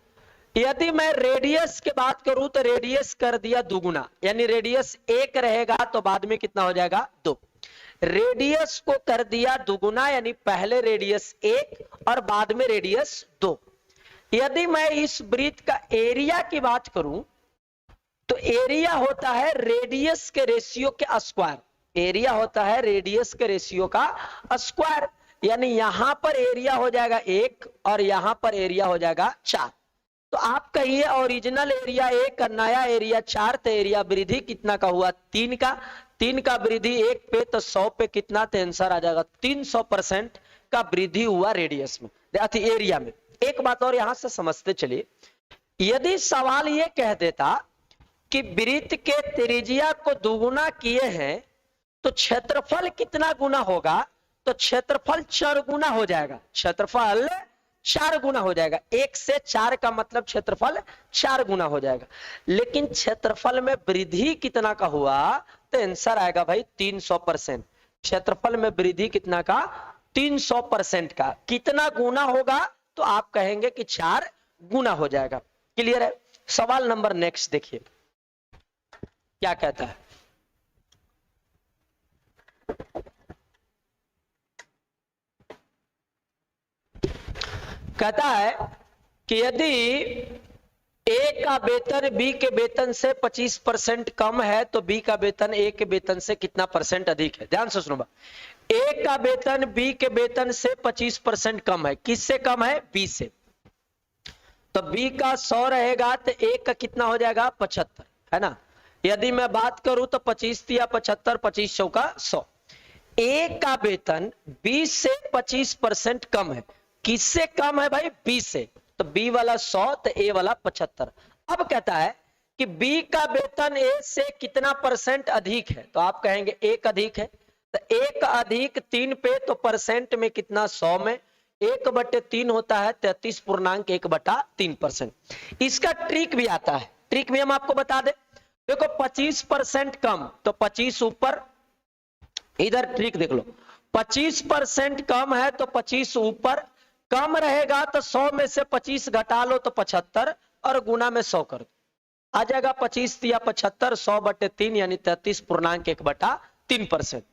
यदि मैं रेडियस की बात करूं तो रेडियस कर दिया दुगुना, यानी रेडियस 1 रहेगा तो बाद में कितना हो जाएगा 2। रेडियस को कर दिया दुगुना यानी पहले रेडियस 1 और बाद में रेडियस 2। यदि मैं इस वृत्त का एरिया की बात करूं तो एरिया होता है रेडियस के रेशियो के स्क्वायर। एरिया होता है रेडियस के रेशियो का स्क्वायर, यानी यहां पर एरिया हो जाएगा 1 और यहां पर एरिया हो जाएगा 4। तो आप कहिए ओरिजिनल एरिया 1 और नया एरिया 4, तो एरिया वृद्धि कितना का हुआ 3 का। 3 का वृद्धि 1 पे तो 100 पे कितना, तो आंसर आ जाएगा 300% का वृद्धि हुआ रेडियस में, एरिया में। एक बात और यहां से समझते चलिए, यदि सवाल ये कह देता कि वृत्त के त्रिज्या को दुगुना किए हैं तो क्षेत्रफल कितना गुना होगा, तो क्षेत्रफल 4 गुना हो जाएगा। क्षेत्रफल 4 गुना हो जाएगा। 1 से 4 का मतलब क्षेत्रफल 4 गुना हो जाएगा। लेकिन क्षेत्रफल में वृद्धि कितना का हुआ, तो आंसर आएगा भाई 300%। क्षेत्रफल में वृद्धि कितना का 300% का। कितना गुना होगा, तो आप कहेंगे कि 4 गुना हो जाएगा। क्लियर है। सवाल नंबर नेक्स्ट देखिए क्या कहता है। कहता है कि यदि ए का वेतन बी के वेतन से 25% कम है तो बी का वेतन ए के वेतन से कितना परसेंट अधिक है। ध्यान से सुनो। ए का वेतन बी के वेतन से 25% कम है। किससे कम है, बी से। तो बी का 100 रहेगा तो ए का कितना हो जाएगा 75, है ना। यदि मैं बात करूं तो 25 या 75, 25 चौका 100। ए का वेतन बी से 25% कम है। किससे कम है भाई, बी से। तो बी वाला 100 तो ए वाला 75। अब कहता है कि बी का वेतन ए से कितना % अधिक है, तो आप कहेंगे 1 अधिक है, तो 1 अधिक 3 पे तो परसेंट में कितना 100 में 1/3 होता है 33.1/3%। इसका ट्रिक भी आता है, ट्रिक भी हम आपको बता दें। देखो 25% कम तो 25 ऊपर, इधर ट्रिक देख लो, 25% कम है तो 25 ऊपर, कम रहेगा तो 100 में से 25 घटा लो तो 75 और गुना में 100 कर दो, आ जाएगा 25 या 75 100/3 यानी 33.1/3%।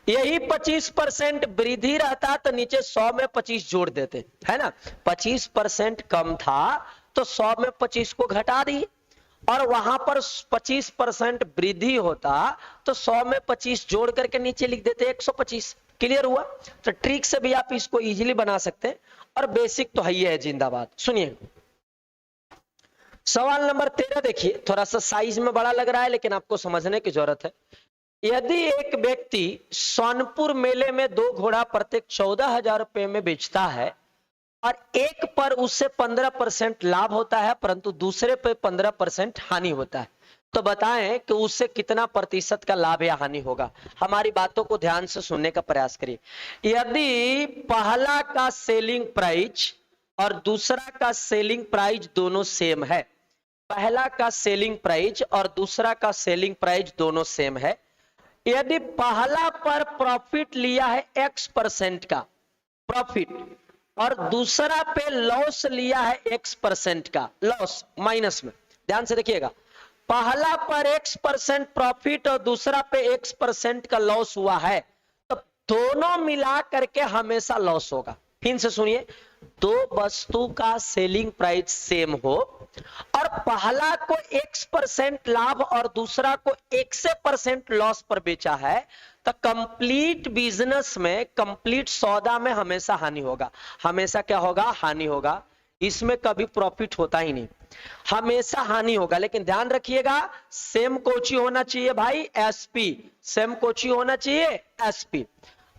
यही 25% वृद्धि रहता तो नीचे 100 में 25 जोड़ देते, है ना। 25% कम था तो 100 में 25 को घटा दी, और वहां पर 25% वृद्धि होता तो 100 में 25 जोड़ करके नीचे लिख देते 125। क्लियर हुआ। तो ट्रिक से भी आप इसको इजीली बना सकते हैं, और बेसिक तो है ही है जिंदाबाद। सुनिए सवाल नंबर 13 देखिए, थोड़ा सा साइज में बड़ा लग रहा है लेकिन आपको समझने की जरूरत है। यदि एक व्यक्ति सोनपुर मेले में 2 घोड़ा प्रत्येक 14,000 रुपए में बेचता है और एक पर उससे 15% लाभ होता है परंतु दूसरे पे 15% हानि होता है, तो बताएं कि उससे कितना प्रतिशत का लाभ या हानि होगा। हमारी बातों को ध्यान से सुनने का प्रयास करिए। यदि पहला का सेलिंग प्राइस और दूसरा का सेलिंग प्राइस दोनों सेम है, पहला का सेलिंग प्राइस और दूसरा का सेलिंग प्राइस दोनों सेम है, यदि पहला पर प्रॉफिट लिया है X% का प्रॉफिट और दूसरा पे लॉस लिया है X% का लॉस, माइनस में ध्यान से देखिएगा, पहला पर X% प्रॉफिट और दूसरा पे X% का लॉस हुआ है, तो दोनों मिला करके हमेशा लॉस होगा। फिर से सुनिए, दो वस्तु का सेलिंग प्राइस सेम हो और पहला को X% लाभ और दूसरा को X% लॉस पर बेचा है, तो कंप्लीट बिजनेस में, कंप्लीट सौदा में हमेशा हानि होगा। हमेशा क्या होगा? हानि होगा। इसमें कभी प्रॉफिट होता ही नहीं, हमेशा हानि होगा। लेकिन ध्यान रखिएगा, सेम कोची होना चाहिए भाई, SP, सेम कोची होना चाहिए SP,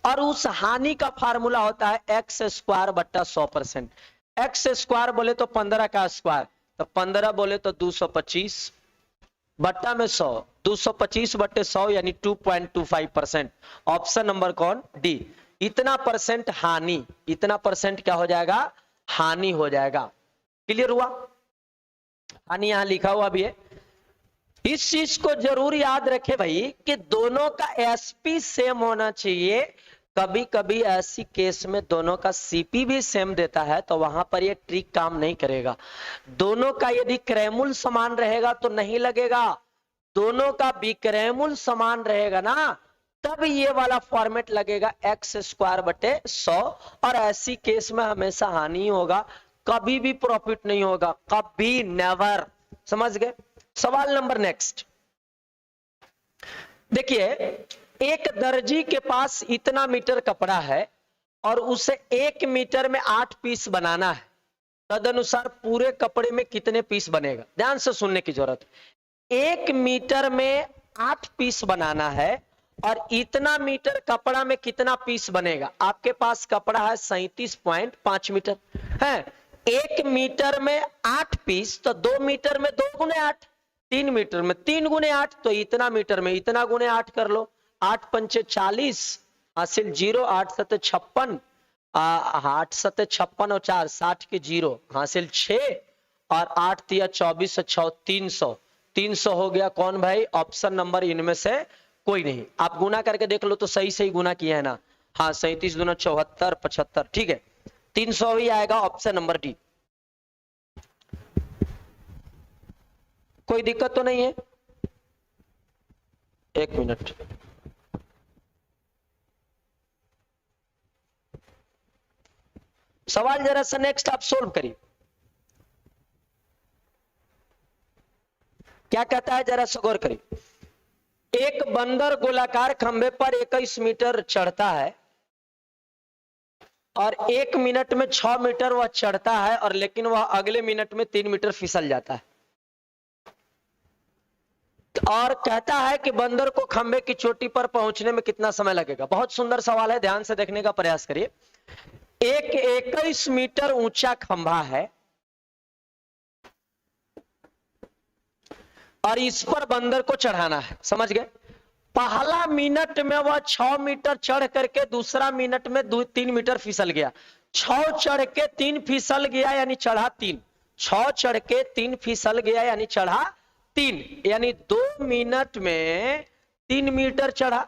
और उस हानि का फार्मूला होता है x² बट्टा 100%। x² बोले तो 15 का स्क्वायर, तो 15 बोले तो 225 बट्टा में 100, 225 बट्टे 100 यानी 2.25%। ऑप्शन नंबर कौन? डी। इतना परसेंट हानि, इतना परसेंट क्या हो जाएगा? हानि हो जाएगा। क्लियर हुआ? हानि यहां लिखा हुआ भी है। इस चीज को जरूर याद रखे भाई कि दोनों का SP सेम होना चाहिए। कभी कभी ऐसी केस में दोनों का CP भी सेम देता है तो वहां पर ये ट्रिक काम नहीं करेगा। दोनों का यदि क्रैमुल समान रहेगा तो नहीं लगेगा, दोनों का विक्रैमुल समान रहेगा ना, तब ये वाला फॉर्मेट लगेगा x² बटे 100, और ऐसी केस में हमेशा हानि होगा, कभी भी प्रॉफिट नहीं होगा, कभी नेवर। समझ गए? सवाल नंबर नेक्स्ट देखिए, एक दर्जी के पास इतना मीटर कपड़ा है और उसे 1 मीटर में 8 पीस बनाना है, तदनुसार पूरे कपड़े में कितने पीस बनेगा? ध्यान से सुनने की जरूरत है। 1 मीटर में 8 पीस बनाना है और इतना मीटर कपड़ा में कितना पीस बनेगा? आपके पास कपड़ा है 37.5 मीटर है, 1 मीटर में 8 पीस, तो 2 मीटर में 2 गुने 8, 3 मीटर में 3 गुने 8, तो इतना मीटर में इतना गुने 8 कर लो। 8 पंचे 40, हासिल 0, 8 सत्ते 56, 8 सत्ते 56 और 4 60 के 0, हासिल 6, और 8 तिया 24 से 6 300, 300 हो गया। कौन भाई? ऑप्शन नंबर इनमें से कोई नहीं। आप गुना करके देख लो तो सही सही गुना किया है ना। हाँ, 37 दूना 74, 75, ठीक है, 300 ही आएगा, ऑप्शन नंबर डी। कोई दिक्कत तो नहीं है? एक मिनट, सवाल जरा सा नेक्स्ट आप सोल्व करिए। क्या कहता है जरा सा गौर करिए। एक बंदर गोलाकार खंभे पर 21 मीटर चढ़ता है और 1 मिनट में 6 मीटर वह चढ़ता है, और लेकिन वह अगले मिनट में 3 मीटर फिसल जाता है, और कहता है कि बंदर को खंभे की चोटी पर पहुंचने में कितना समय लगेगा। बहुत सुंदर सवाल है, ध्यान से देखने का प्रयास करिए। एक 21 मीटर ऊंचा खंभा है, और इस पर बंदर को चढ़ाना है, समझ गए। पहला मिनट में वह 6 मीटर चढ़ करके दूसरा मिनट में 3 मीटर फिसल गया। 6 चढ़ के 3 फिसल गया यानी चढ़ा 3, 6 चढ़ के 3 फिसल गया यानी चढ़ा 3, यानी 2 मिनट में 3 मीटर चढ़ा,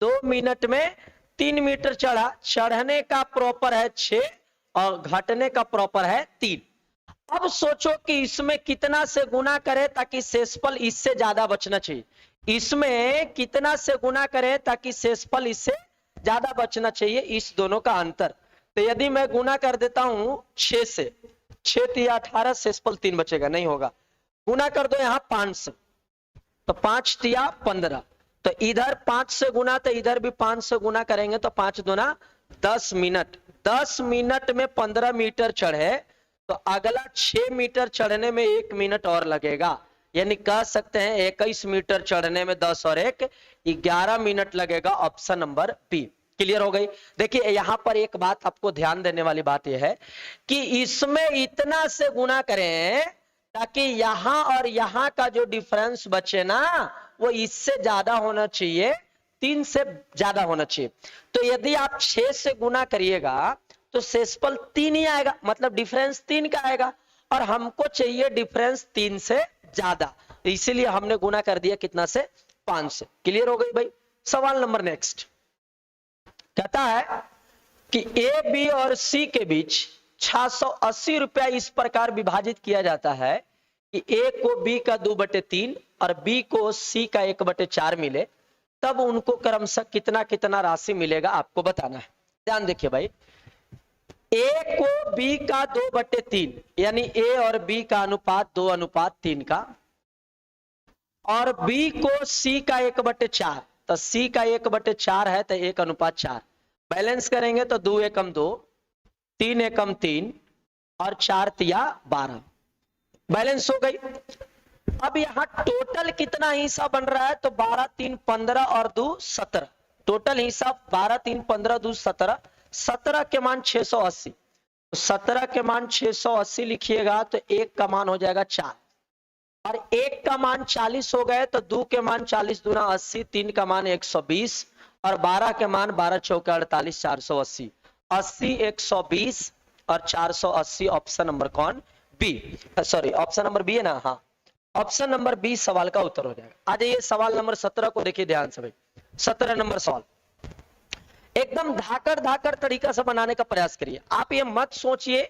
2 मिनट में 3 मीटर चढ़ा। चढ़ने का प्रॉपर है 6 और घटने का प्रॉपर है 3। अब सोचो कि इसमें कितना से गुना करें ताकि शेषफल इससे ज्यादा बचना चाहिए। इसमें कितना से गुना करें ताकि शेषफल इससे ज्यादा बचना चाहिए, इस दोनों का अंतर। तो यदि मैं गुना कर देता हूं 6 से, 6 तिया 18, शेषफल 3 बचेगा, नहीं होगा। गुना कर दो यहां 5 से, तो 5 तिया 15, तो इधर 5 से गुना, तो इधर भी 5 से गुना करेंगे तो 5 दूना 10 मिनट। 10 मिनट में 15 मीटर चढ़े तो अगला 6 मीटर चढ़ने में 1 मिनट और लगेगा, यानी कह सकते हैं 21 मीटर चढ़ने में 10 और 1 11 मिनट लगेगा। Option number B. क्लियर हो गई। देखिए यहां पर एक बात आपको ध्यान देने वाली बात यह है कि इसमें इतना से गुना करें ताकि यहां और यहां का जो डिफरेंस बचे ना वो इससे ज्यादा होना चाहिए, 3 से ज्यादा होना चाहिए। तो यदि आप 6 से गुना करिएगा तो शेषफल 3 ही आएगा, मतलब डिफरेंस 3 का आएगा, और हमको चाहिए डिफरेंस 3 से ज्यादा, इसीलिए हमने गुना कर दिया कितना से, 5 से। क्लियर हो गई भाई। सवाल नंबर नेक्स्ट कहता है कि ए बी और सी के बीच 680 रुपया इस प्रकार विभाजित किया जाता है कि ए को बी का 2/3 और बी को सी का 1/4 मिले, तब उनको क्रमशः कितना कितना राशि मिलेगा आपको बताना है। ध्यान देखिए भाई, ए को बी का 2/3 यानी ए और बी का अनुपात 2:3 का, और बी को सी का 1/4, तो सी का 1/4 है तो 1:4। बैलेंस करेंगे तो 2 एकम 2, 3 एकम 3 और 4 तिया 12, बैलेंस हो गई। अब यहाँ टोटल कितना हिस्सा बन रहा है, तो 12 3 15 और 2 17, टोटल हिस्सा 12 3 15 2 17, 17 के मान 680, 17 के मान 680 लिखिएगा तो 1 का मान हो जाएगा 4, और 1 का मान 40 हो गए तो 2 के मान 40 दूना 80, 3 का मान 120 और 12 के मान 12 चौके 48, 480, 80 120 और 480। ऑप्शन नंबर कौन, B, sorry option number B है ना, हाँ ऑप्शन नंबर बी सवाल का उत्तर हो जाएगा। आ जाइए सवाल नंबर 17 को देखिए ध्यान से भाई। 17 नंबर सवाल एकदम धाकड़ धाकड़ तरीका से बनाने का प्रयास करिए। आप ये मत सोचिए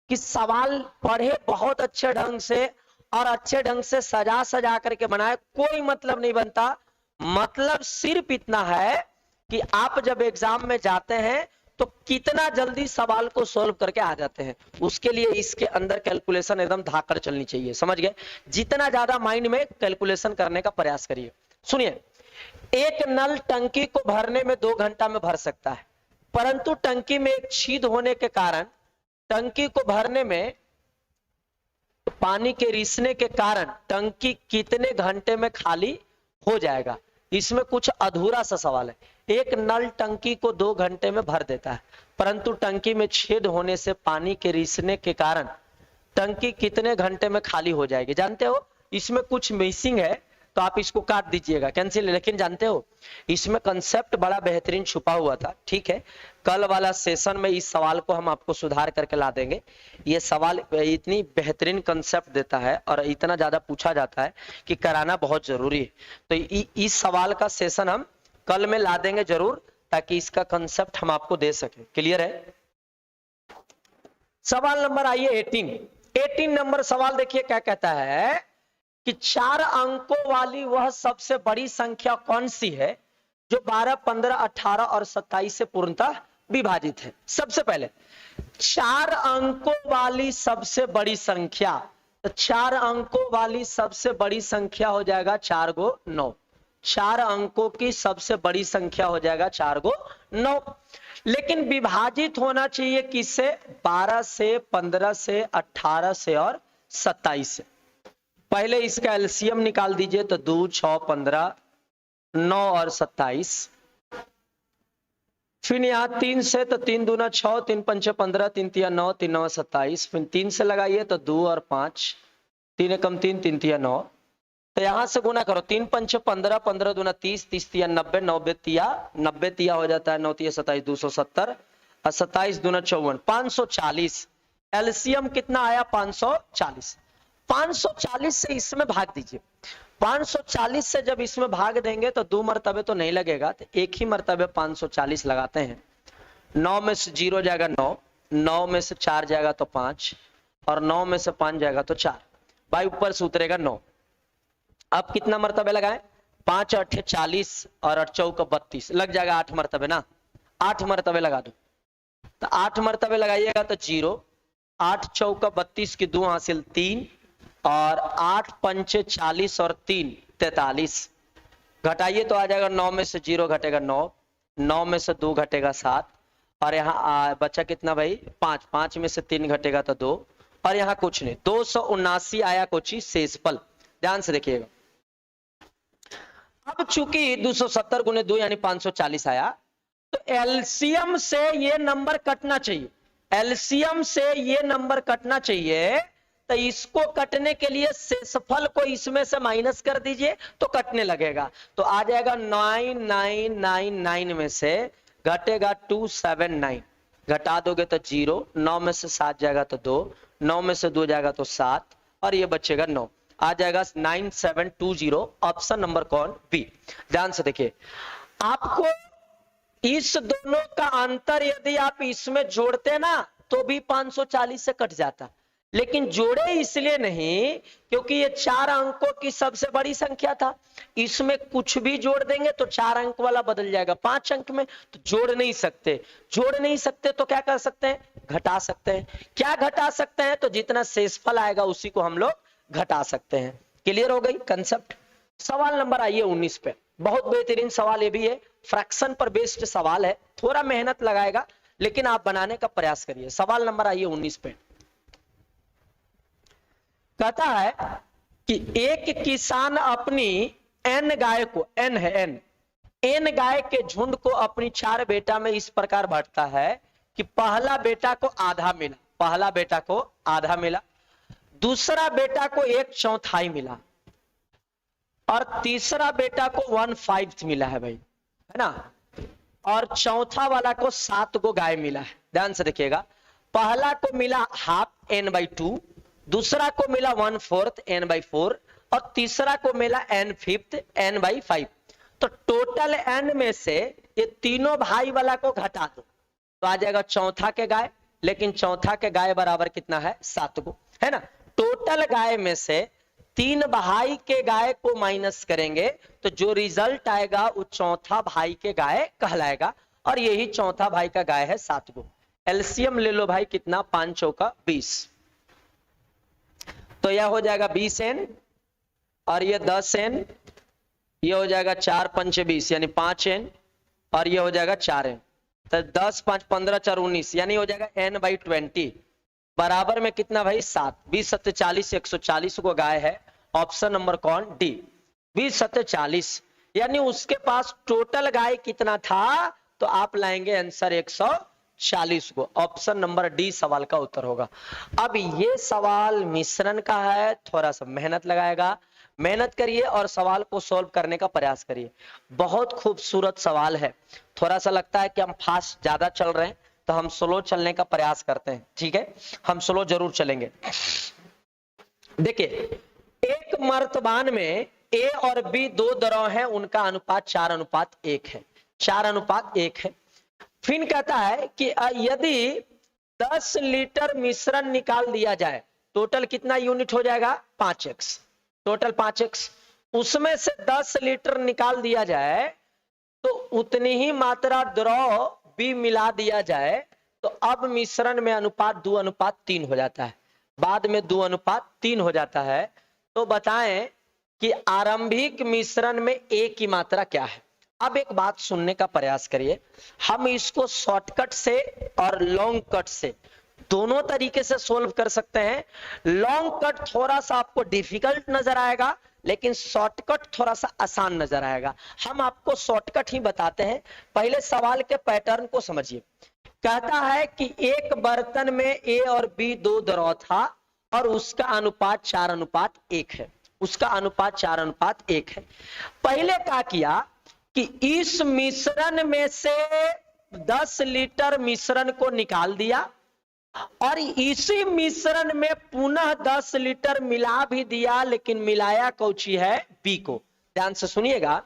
कि सवाल पढ़े बहुत अच्छे ढंग से और अच्छे ढंग से सजा सजा करके बनाए, कोई मतलब नहीं बनता। मतलब सिर्फ इतना है कि आप जब एग्जाम में जाते हैं तो कितना जल्दी सवाल को सोल्व करके आ जाते हैं, उसके लिए इसके अंदर कैलकुलेशन एकदम धाकड़ चलनी चाहिए, समझ गए। जितना ज्यादा माइंड में कैलकुलेशन करने का प्रयास करिए। सुनिए, एक नल टंकी को भरने में 2 घंटा में भर सकता है, परंतु टंकी में एक छेद होने के कारण टंकी को भरने में पानी के रिसने के कारण टंकी कितने घंटे में खाली हो जाएगा। इसमें कुछ अधूरा सा सवाल है। एक नल टंकी को 2 घंटे में भर देता है, परंतु टंकी में छेद होने से पानी के रिसने के कारण टंकी कितने घंटे में खाली हो जाएगी। जानते हो इसमें कुछ मिसिंग है, तो आप इसको काट दीजिएगा, कैंसिल। लेकिन जानते हो इसमें कंसेप्ट बड़ा बेहतरीन छुपा हुआ था। ठीक है, कल वाला सेशन में इस सवाल को हम आपको सुधार करके ला देंगे। ये सवाल इतनी बेहतरीन कंसेप्ट देता है और इतना ज्यादा पूछा जाता है कि कराना बहुत जरूरी है। तो इस सवाल का सेशन हम कल में ला देंगे जरूर, ताकि इसका कंसेप्ट हम आपको दे सके। क्लियर है। सवाल नंबर आइए 18 नंबर सवाल देखिए क्या कहता है कि 4 अंकों वाली वह सबसे बड़ी संख्या कौन सी है जो 12, 15, 18 और 27 से पूर्णतः विभाजित है। सबसे पहले 4 अंकों वाली सबसे बड़ी संख्या, तो 4 अंकों वाली सबसे बड़ी संख्या हो जाएगा 4 गो 9। 4 अंकों की सबसे बड़ी संख्या हो जाएगा 4 गो 9, लेकिन विभाजित होना चाहिए किससे, 12 से, 15 से, 18 से और 27 से। पहले इसका एलसीएम निकाल दीजिए, तो 2, 6, 15, 9 और 27। फिर यहाँ 3 से, तो 3 दूना 6, 3 पंचे 15, 3 तिया 9, 3 9 27। फिर 3 से लगाइए तो 2 और 5, 3 एकम 3, 3 तिया 9, तो यहां से गुना करो, 3 पंच 15, 15 दूना 30, 30 तिया 90, 90 तिया हो जाता है, 9 तिया 27, 270 और 27 दूना 54, 540। एलसीएम कितना आया? 540। 540 से इसमें भाग दीजिए। 540 से जब इसमें भाग देंगे तो 2 मरतबे तो नहीं लगेगा, तो एक ही मरतबे 540 लगाते हैं। 9 में से 0 जाएगा 9, 9 में से 4 जाएगा तो 5 और 9 में से 5 जाएगा तो 4, भाई ऊपर से उतरेगा 9। अब कितना मरतबे लगाएं? 5 8 40 और 8 चौक 32, लग जाएगा 8 मरतबे ना, 8 मरतबे लगा दो। तो 8 मरतबे लगाइएगा तो 0, 8 चौक 32 की 2 हासिल 3 और 8 पंचे 40 और 3 43, घटाइए तो आ जाएगा 9 में से 0 घटेगा 9, 9 में से 2 घटेगा 7 और यहाँ बचा कितना भाई? 5, 5 में से 3 घटेगा तो 2 और यहाँ कुछ नहीं, 279 आया कोची शेषफल। ध्यान से देखिएगा। अब चूंकि 270 गुने 2 यानी 540 आया, तो एलसीएम से ये नंबर कटना चाहिए, एलसीएम से ये नंबर कटना चाहिए। तो इसको कटने के लिए शेषफल को इसमें से माइनस कर दीजिए तो कटने लगेगा। तो आ जाएगा 9999 में से घटेगा 279, घटा दोगे तो 0, 9 में से 7 जाएगा तो 2, 9 में से 2 जाएगा तो 7 और ये बचेगा 9, आ जाएगा 9720। ऑप्शन नंबर कौन? बी। ध्यान से देखिए, आपको इस दोनों का अंतर यदि आप इसमें जोड़ते ना तो भी 540 से कट जाता, लेकिन जोड़े इसलिए नहीं क्योंकि ये 4 अंकों की सबसे बड़ी संख्या था। इसमें कुछ भी जोड़ देंगे तो 4 अंक वाला बदल जाएगा 5 अंक में, तो जोड़ नहीं सकते। जोड़ नहीं सकते तो क्या कर सकते हैं? घटा सकते हैं। क्या घटा सकते हैं? तो जितना शेषफल आएगा उसी को हम लोग घटा सकते हैं। क्लियर हो गई कंसेप्ट? सवाल नंबर आइए 19 पे, बहुत बेहतरीन सवाल ये भी है, फ्रैक्शन पर बेस्ड सवाल है, थोड़ा मेहनत लगाएगा लेकिन आप बनाने का प्रयास करिए। सवाल नंबर आइए 19 पे, कहता है कि एक किसान अपनी n गाय को, n है n गाय के झुंड को अपनी 4 बेटा में इस प्रकार बांटता है कि पहला बेटा को आधा मिला, पहला बेटा को आधा मिला, दूसरा बेटा को 1/4 मिला और तीसरा बेटा को 1/5 मिला है भाई, है ना, और चौथा वाला को 7 को गाय मिला है। ध्यान से देखिएगा, पहला को मिला हाफ n/2, दूसरा को मिला 1/4 n/4 और तीसरा को मिला n/5 n/5। तो टोटल n में से ये तीनों भाई वाला को घटा दो तो आ जाएगा चौथा के गाय, लेकिन चौथा के गाय बराबर कितना है? 7 को, है ना। टोटल गाय में से 3 भाई के गाय को माइनस करेंगे तो जो रिजल्ट आएगा वो चौथा भाई के गाय कहलाएगा और यही चौथा भाई का गाय है 7 को। एलसीएम ले लो भाई, कितना? 5 चौका 20, तो यह हो जाएगा 20n और ये 10n, ये हो जाएगा 4 पंचे 20 यानी 5n और ये हो जाएगा 4n, तो 10 5 15 4 19 यानी हो जाएगा n/20 बराबर में कितना भाई? 7। 20 7 40, 140 को गाय है। ऑप्शन नंबर कौन? डी, 20 7 40। यानी उसके पास टोटल गाय कितना था? तो आप लाएंगे आंसर 140 को। ऑप्शन नंबर डी सवाल का उत्तर होगा। अब ये सवाल मिश्रण का है, थोड़ा सा मेहनत लगाएगा, मेहनत करिए और सवाल को सॉल्व करने का प्रयास करिए। बहुत खूबसूरत सवाल है, थोड़ा सा लगता है कि हम फास्ट ज्यादा चल रहे हैं तो हम स्लो चलने का प्रयास करते हैं, ठीक है, हम स्लो जरूर चलेंगे। देखिए, एक मर्तबान में ए और बी 2 द्रव हैं, उनका अनुपात 4:1 है, 4:1 है। फिर कहता है कि यदि 10 लीटर मिश्रण निकाल दिया जाए, टोटल कितना यूनिट हो जाएगा? 5x, total 5x। उसमें से 10 लीटर निकाल दिया जाए तो उतनी ही मात्रा द्रव भी मिला दिया जाए तो अब मिश्रण में अनुपात 2:3 हो जाता है, बाद में 2:3 हो जाता है। तो बताएं कि आरंभिक मिश्रण में ए की मात्रा क्या है। अब एक बात सुनने का प्रयास करिए, हम इसको शॉर्टकट से और लॉन्ग कट से दोनों तरीके से सोल्व कर सकते हैं। लॉन्ग कट थोड़ा सा आपको डिफिकल्ट नजर आएगा लेकिन शॉर्टकट थोड़ा सा आसान नजर आएगा। हम आपको शॉर्टकट ही बताते हैं। पहले सवाल के पैटर्न को समझिए। कहता है कि एक बर्तन में ए और बी 2 द्रव था और उसका अनुपात 4:1 है। उसका अनुपात 4:1 है। पहले क्या किया कि इस मिश्रण में से 10 लीटर मिश्रण को निकाल दिया और इसी मिश्रण में पुनः 10 लीटर मिला भी दिया, लेकिन मिलाया कौची है, बी को। ध्यान से सुनिएगा,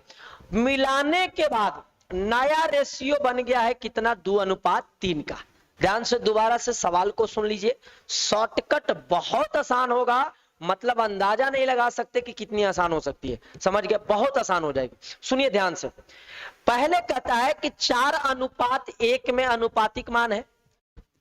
मिलाने के बाद नया रेशियो बन गया है कितना, 2:3 का। ध्यान से दोबारा से सवाल को सुन लीजिए, शॉर्टकट बहुत आसान होगा, मतलब अंदाजा नहीं लगा सकते कि कितनी आसान हो सकती है, समझ गया, बहुत आसान हो जाएगी। सुनिए ध्यान से, पहले कहता है कि 4:1 में अनुपातिक मान है,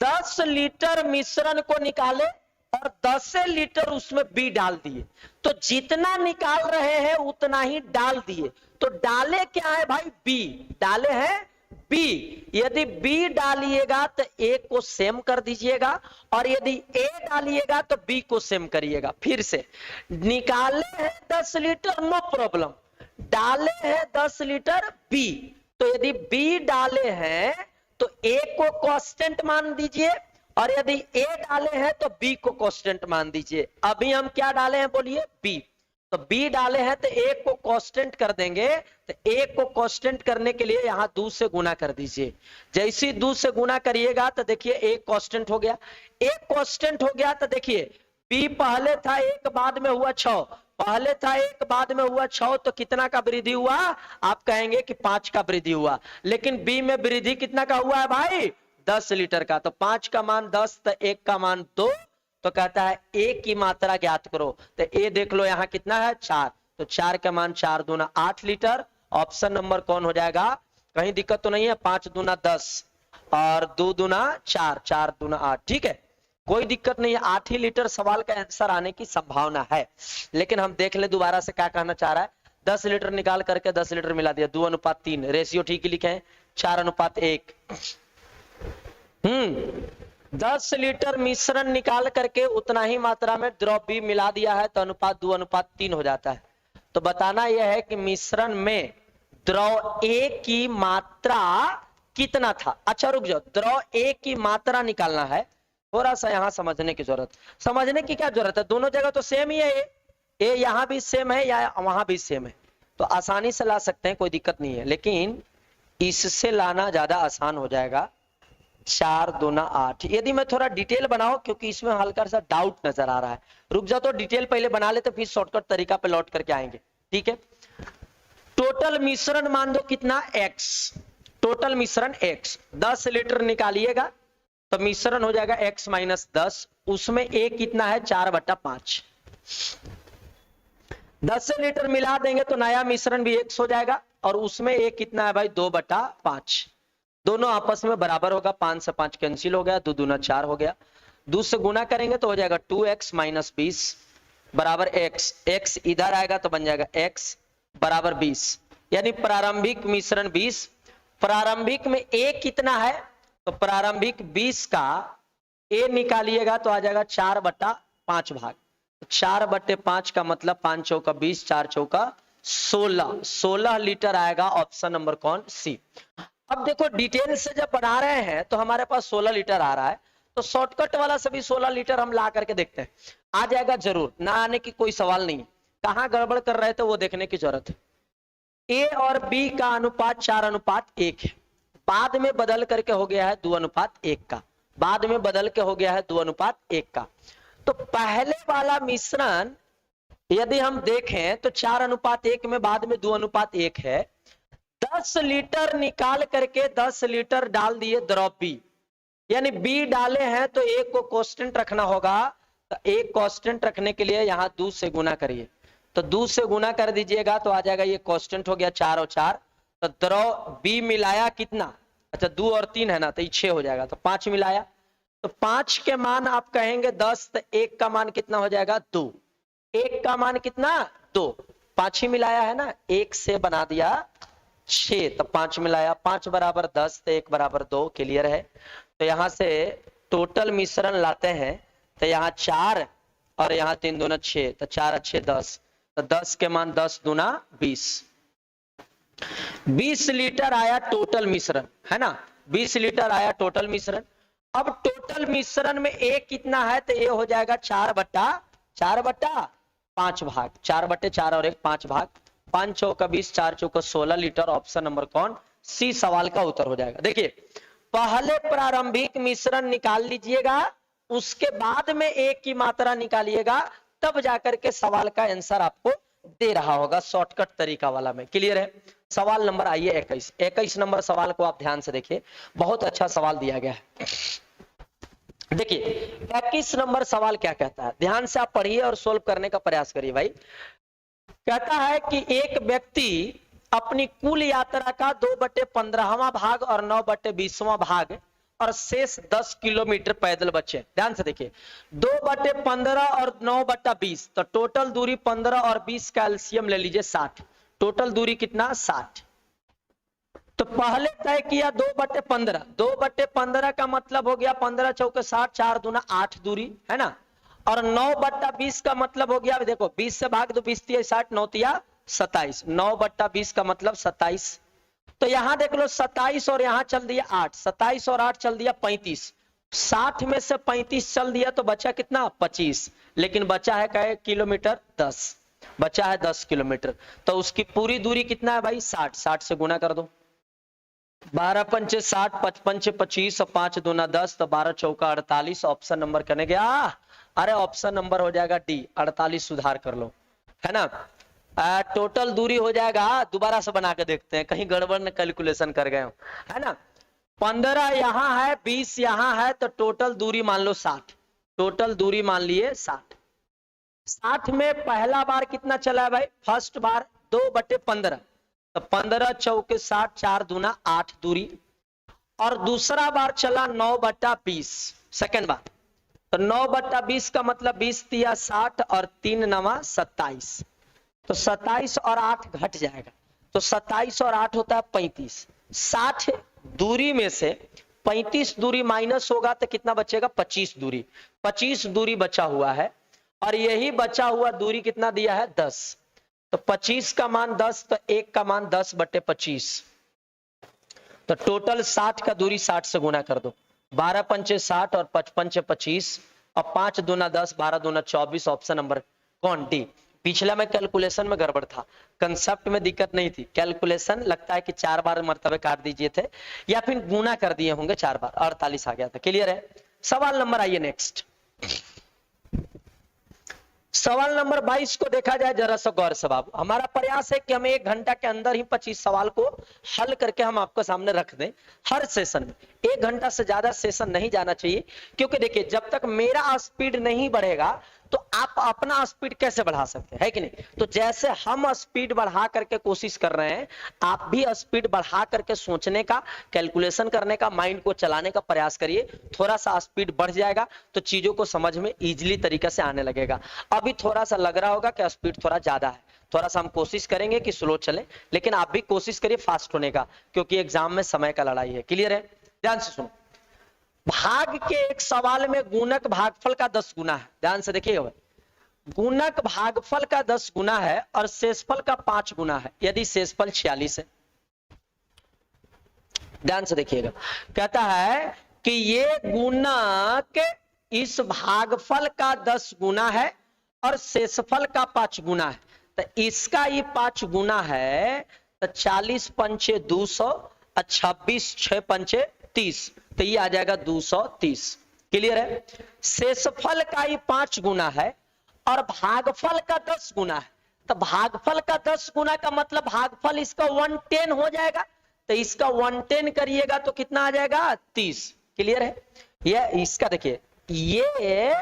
10 लीटर मिश्रण को निकाले और 10 लीटर उसमें बी डाल दिए, तो जितना निकाल रहे हैं उतना ही डाल दिए। तो डाले क्या है भाई, बी डाले हैं, बी। यदि बी डालिएगा तो ए को सेम कर दीजिएगा और यदि ए डालिएगा तो बी को सेम करिएगा। फिर से निकाले हैं 10 लीटर, नो प्रॉब्लम, डाले हैं 10 लीटर बी, तो यदि बी डाले हैं तो ए को कांस्टेंट मान दीजिए और यदि ए डाले हैं तो बी को कांस्टेंट मान दीजिए। अभी हम क्या डाले हैं बोलिए, बी, तो बी डाले हैं तो ए को कांस्टेंट कर देंगे, तो ए को कांस्टेंट करने के लिए यहां 2 से गुना कर दीजिए। जैसे 2 से गुना करिएगा तो देखिए ए कांस्टेंट हो गया, ए कांस्टेंट हो गया तो देखिए बी पहले था 1 बाद में हुआ 6, पहले था 1 बाद में हुआ 6, तो कितना का वृद्धि हुआ, आप कहेंगे कि 5 का वृद्धि हुआ, लेकिन बी में वृद्धि कितना का हुआ है भाई, 10 लीटर का। तो 5 का मान 10 तो 1 का मान 2, तो कहता है ए की मात्रा ज्ञात करो, तो ए देख लो यहाँ कितना है 4, तो 4 का मान 4 दूना 8 लीटर। ऑप्शन नंबर कौन हो जाएगा, कहीं दिक्कत तो नहीं है, 5 दूना 10 और 2 दूना 4, 4 दूना 8, ठीक है, कोई दिक्कत नहीं है, 8 ही लीटर सवाल का आंसर आने की संभावना है। लेकिन हम देख ले दोबारा से क्या कहना चाह रहा है, 10 लीटर निकाल करके 10 लीटर मिला दिया, 2:3, रेशियो ठीक ही लिखे हैं, 4:1। 10 लीटर मिश्रण निकाल करके उतना ही मात्रा में द्रव बी मिला दिया है, तो अनुपात 2:3 हो जाता है। तो बताना यह है कि मिश्रण में द्रव ए की मात्रा कितना था। अच्छा रुक जाओ, द्रव ए की मात्रा निकालना है, थोड़ा सा यहां समझने की जरूरत, समझने की क्या जरूरत है, दोनों जगह तो सेम ही है, ए यहां भी सेम है या वहां भी सेम है, तो आसानी से ला सकते हैं, कोई दिक्कत नहीं है, लेकिन इससे लाना ज्यादा आसान हो जाएगा। 4 दूना 8, यदि मैं थोड़ा डिटेल बनाऊं क्योंकि इसमें हल्का सा डाउट नजर आ रहा है, रुक जाओ तो डिटेल पहले बना ले, तो फिर शॉर्टकट तरीका पे लौट करके आएंगे, ठीक है। टोटल मिश्रण मान दो कितना, x, टोटल मिश्रण x, 10 लीटर निकालिएगा तो मिश्रण हो जाएगा x माइनस 10, उसमें a कितना है 4/5, 10 लीटर मिला देंगे तो नया मिश्रण भी x हो जाएगा और उसमें a कितना है भाई 2/5, दोनों आपस में बराबर होगा, 5 से 5 कैंसिल हो गया, 2 दूना 4 हो गया, 2 से गुना करेंगे तो हो जाएगा 2x माइनस 20 बराबर x, x इधर आएगा तो बन जाएगा x बराबर 20, यानी प्रारंभिक मिश्रण 20, प्रारंभिक में a कितना है, तो प्रारंभिक 20 का a निकालिएगा तो आ जाएगा 4/5 भाग, 4/5 का मतलब 5 चौका 20, 4 चौका 16, 16 लीटर आएगा, ऑप्शन नंबर कौन, सी। अब देखो डिटेल से जब बना रहे हैं तो हमारे पास 16 लीटर आ रहा है, तो शॉर्टकट वाला से भी 16 लीटर हम ला करके देखते हैं, आ जाएगा जरूर, ना आने की कोई सवाल नहीं है, कहां गड़बड़ कर रहे थे वो देखने की जरूरत है। ए और बी का अनुपात 4:1 है, बाद में बदल करके हो गया है 2:1 का, बाद में बदल के हो गया है 2:1 का। तो पहले वाला मिश्रण यदि हम देखें तो 4:1 में बाद में 2:1 है, 10 लीटर निकाल करके 10 लीटर डाल दिए द्रव बी, यानी बी डाले हैं तो ए को कांस्टेंट रखना होगा, तो ए कांस्टेंट रखने के लिए यहां 2 से गुना करिए, तो 2 से गुना कर दीजिएगा तो आ जाएगा ये कांस्टेंट हो गया 4 और 4, तो द्रव बी मिलाया कितना, अच्छा 2 और 3 है ना, तो ये 6 हो जाएगा, तो 5 मिलाया, तो 5 के मान आप कहेंगे 10, तो 1 का मान कितना हो जाएगा 2, 1 का मान कितना 2, 5 ही मिलाया है ना, 1 से बना दिया 6, तो 5 मिलाया, 5 बराबर 10, तो 1 बराबर 2, क्लियर है। तो यहां से टोटल मिश्रण लाते हैं, तो यहाँ 4 और यहाँ 3 दूना 6, तो 4 अच्छे 10, तो 10 के मान 10 दूना 20, 20 लीटर आया टोटल मिश्रण, है ना, 20 लीटर आया टोटल मिश्रण। अब टोटल मिश्रण में ए कितना है, तो ए हो जाएगा 4/5, 5 भाग, 4/4 और 1 5 भाग, 5 चौका 20, 4 चौका 16 लीटर। ऑप्शन नंबर कौन सी सवाल का उत्तर हो जाएगा। देखिए पहले प्रारंभिक मिश्रण निकाल लीजिएगा, उसके बाद में एक की मात्रा निकालिएगा, तब जाकर के सवाल का आंसर आपको दे रहा होगा शॉर्टकट तरीका वाला में। क्लियर है। सवाल नंबर आइए 21 नंबर सवाल को आप ध्यान से देखिए, बहुत अच्छा सवाल दिया गया है। देखिए 21 नंबर सवाल क्या कहता है, ध्यान से आप पढ़िए और सोल्व करने का प्रयास करिए भाई। कहता है कि एक व्यक्ति अपनी कुल यात्रा का 2/15वां भाग और 9/20वां भाग और शेष 10 किलोमीटर पैदल बचे। ध्यान से देखिए 2/15 और 9/20, तो टोटल दूरी 15 और 20 का एलसीएम ले लीजिए 60। टोटल दूरी कितना 60। तो पहले तय किया 2/15, 2/15 का मतलब हो गया 15 चौके 60, 4 दूना 8 दूरी है ना। और 9/20 का मतलब हो गया, देखो 20 से भाग दो, 20 तिया 60, 9 तिया 27, 9/20 का मतलब 27। तो यहां देख लो 27 और यहां चल दिया 8, 27 और 8 चल दिया 35, 60 में से 35 चल दिया तो बचा कितना 25, लेकिन बचा है क्या किलोमीटर 10, बचा है 10 किलोमीटर। तो उसकी पूरी दूरी कितना है भाई 60, 60 से गुना कर दो, 12 पंचे 60, 55 25 और 5 दूना 10, तो 12 चौका 48। ऑप्शन नंबर करने गया, अरे ऑप्शन नंबर हो जाएगा डी 48, सुधार कर लो है ना। टोटल दूरी हो जाएगा, दोबारा से बना के देखते हैं कहीं गड़बड़ न कैलकुलेशन कर गए हो है ना। 15 यहां है, 20 यहां है, तो टोटल दूरी मान लो 60, टोटल दूरी मान लिए 60। 60 में पहला बार कितना चला है भाई, फर्स्ट बार 2/15, तो 15 चौके 60, 4 दूना 8 दूरी। और दूसरा बार चला 9/20, सेकेंड बार, तो 9/20 का मतलब 20 तिया 60 और 3 नवा 27, तो 27 और 8 घट जाएगा, तो 27 और 8 होता है 35। 60 दूरी में से 35 दूरी माइनस होगा तो कितना बचेगा 25 दूरी, 25 दूरी बचा हुआ है। और यही बचा हुआ दूरी कितना दिया है 10, तो 25 का मान 10, तो 1 का मान 10/25, तो टोटल 60 का दूरी 60 से गुना कर दो, 12 पंचे 60 और 5 पंचे 25 और 5 दूना 10, 12 दूना 24। ऑप्शन नंबर कौन डी। पिछला में कैलकुलेशन में गड़बड़ था, कंसेप्ट में दिक्कत नहीं थी, कैलकुलेशन लगता है कि 4 बार मर्तबे काट दीजिए थे या फिर गुना कर दिए होंगे 4 बार, 48 आ गया था। क्लियर है। सवाल नंबर आइए नेक्स्ट, सवाल नंबर 22 को देखा जाए जरा सा गौर से बाबू। हमारा प्रयास है कि हम 1 घंटा के अंदर ही 25 सवाल को हल करके हम आपको सामने रख दें हर सेशन में। 1 घंटा से ज्यादा सेशन नहीं जाना चाहिए, क्योंकि देखिए जब तक मेरा स्पीड नहीं बढ़ेगा तो आप अपना स्पीड कैसे बढ़ा सकते हैं, है कि नहीं। तो जैसे हम स्पीड बढ़ा करके कोशिश कर रहे हैं, आप भी स्पीड बढ़ा करके सोचने का, कैलकुलेशन करने का, माइंड को चलाने का प्रयास करिए। थोड़ा सा स्पीड बढ़ जाएगा तो चीजों को समझ में इजीली तरीके से आने लगेगा। अभी थोड़ा सा लग रहा होगा कि स्पीड थोड़ा ज्यादा है, थोड़ा सा हम कोशिश करेंगे कि स्लो चले, लेकिन आप भी कोशिश करिए फास्ट होने का, क्योंकि एग्जाम में समय का लड़ाई है। क्लियर है। ध्यान से सुनो, भाग के एक सवाल में गुणक भागफल का 10 गुना है। ध्यान से देखिएगा, गुणक भागफल का 10 गुना है और शेषफल का 5 गुना है, यदि शेषफल 46 है। ध्यान से देखिएगा, कहता है कि ये गुणक इस भागफल का 10 गुना है और शेषफल का 5 गुना है, तो इसका ये 5 गुना है, तो 40 पंचे 200 और 26 6 पंचे 30, तो ये आ जाएगा 230। क्लियर है। शेषफल का ये 5 गुना है और भागफल का 10 गुना है, तो भागफल का 10 गुना का मतलब भागफल इसका 110 हो जाएगा, तो इसका 110 करिएगा तो कितना आ जाएगा 30। क्लियर है। ये इसका देखिए, ये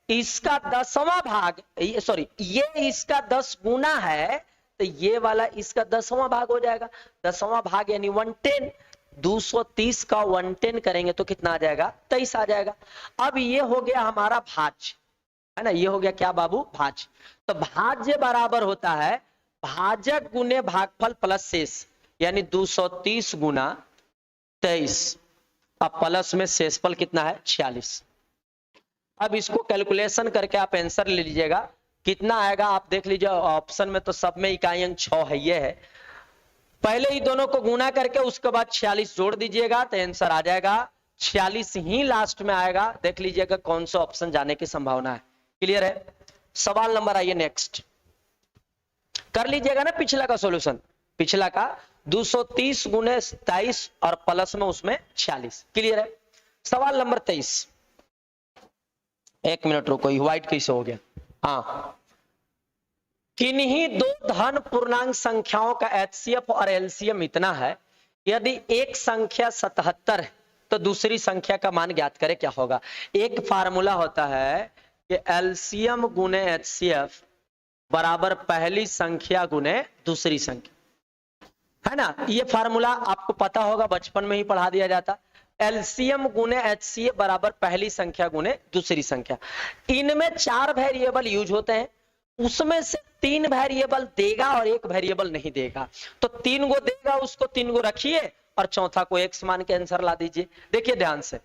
इसका 10वां भाग, सॉरी ये इसका 10 गुना है, तो ये वाला इसका 10वां भाग हो जाएगा। 10वां भाग यानी 110, 230 का 110 करेंगे तो कितना आ जाएगा 23 आ जाएगा। अब ये हो गया हमारा भाज्य, है ना, ये हो गया क्या बाबू भाज्य। तो भाज्य बराबर होता है भाजक गुने भागफल प्लस शेष, यानी 230 गुना 23, अब प्लस में शेषफल कितना है 46। अब इसको कैलकुलेशन करके आप आंसर ले लीजिएगा, कितना आएगा आप देख लीजिए। ऑप्शन में तो सब में इकाई अंक 6 है, ये है। पहले ही दोनों को गुना करके उसके बाद 46 जोड़ दीजिएगा तो आंसर आ जाएगा 46 ही लास्ट में आएगा। देख लीजिएगा कौन सा ऑप्शन जाने की संभावना है। क्लियर है। सवाल नंबर आइए नेक्स्ट, कर लीजिएगा ना पिछला का सॉल्यूशन, पिछला का 230 गुने 27 और प्लस में उसमें 46, क्लियर है। सवाल नंबर 23, एक मिनट रुको, व्हाइट कैसे हो गया, हाँ, किन्हीं दो धन पूर्णांक संख्याओं का एचसीएफ और एलसीएम इतना है, यदि एक संख्या 77 है तो दूसरी संख्या का मान ज्ञात करें, क्या होगा। एक फार्मूला होता है कि एलसीएम गुने एचसीएफ बराबर पहली संख्या गुने दूसरी संख्या, है ना। ये फार्मूला आपको पता होगा, बचपन में ही पढ़ा दिया जाता। एलसीएम गुने एचसीएफ बराबर पहली संख्या गुने दूसरी संख्या। इनमें 4 वेरिएबल यूज होते हैं, उसमें से 3 वेरिएबल देगा और 1 वेरिएबल नहीं देगा, तो 3 गो देगा उसको 3 गो रखिए और चौथा को x मान के आंसर ला दीजिए। देखिए ध्यान से,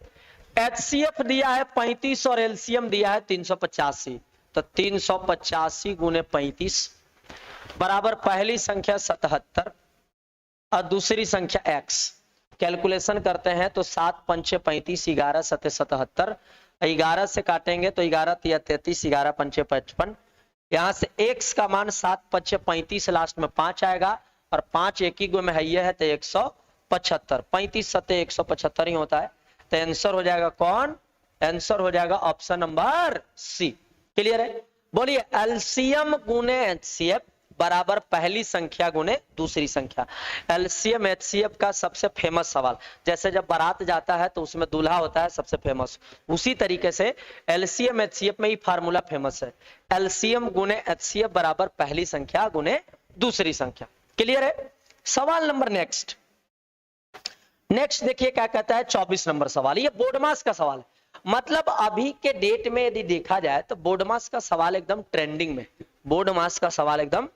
एचसीएफ दिया है 35 और एलसीएम दिया है 385, तो 385 गुने 35 बराबर पहली संख्या 77 और दूसरी संख्या x। कैलकुलेशन करते हैं तो 7 पंचे 35, 11 सते 77, 11 से काटेंगे तो 11 तिया 33, 11 पंचे 55, यहां से x का मान 7 पंचे 35, लास्ट में 5 आएगा और 5 एक ही गो में है तो 175, 35 सते 175 ही होता है, तो आंसर हो जाएगा कौन, आंसर हो जाएगा ऑप्शन नंबर सी। क्लियर है, बोलिए एलसीएम गुने एचसीएफ बराबर पहली संख्या गुने दूसरी संख्या। एलसीएम एचसीएफ का सबसे फेमस सवाल, जैसे जब बारात जाता है तो उसमें दूल्हा होता है सबसे फेमस, उसी तरीके से एलसीएम एचसीएफ में ही फार्मूला फेमस है, एलसीएम गुने एचसीएफ बराबर पहली संख्या गुने दूसरी संख्या। क्लियर है। सवाल नंबर नेक्स्ट देखिए क्या कहता है, 24 नंबर सवाल, ये बोर्डमास का सवाल है। मतलब अभी के डेट में यदि देखा जाए तो बोर्डमास का सवाल एकदम ट्रेंडिंग में, बोर्डमास का सवाल एकदम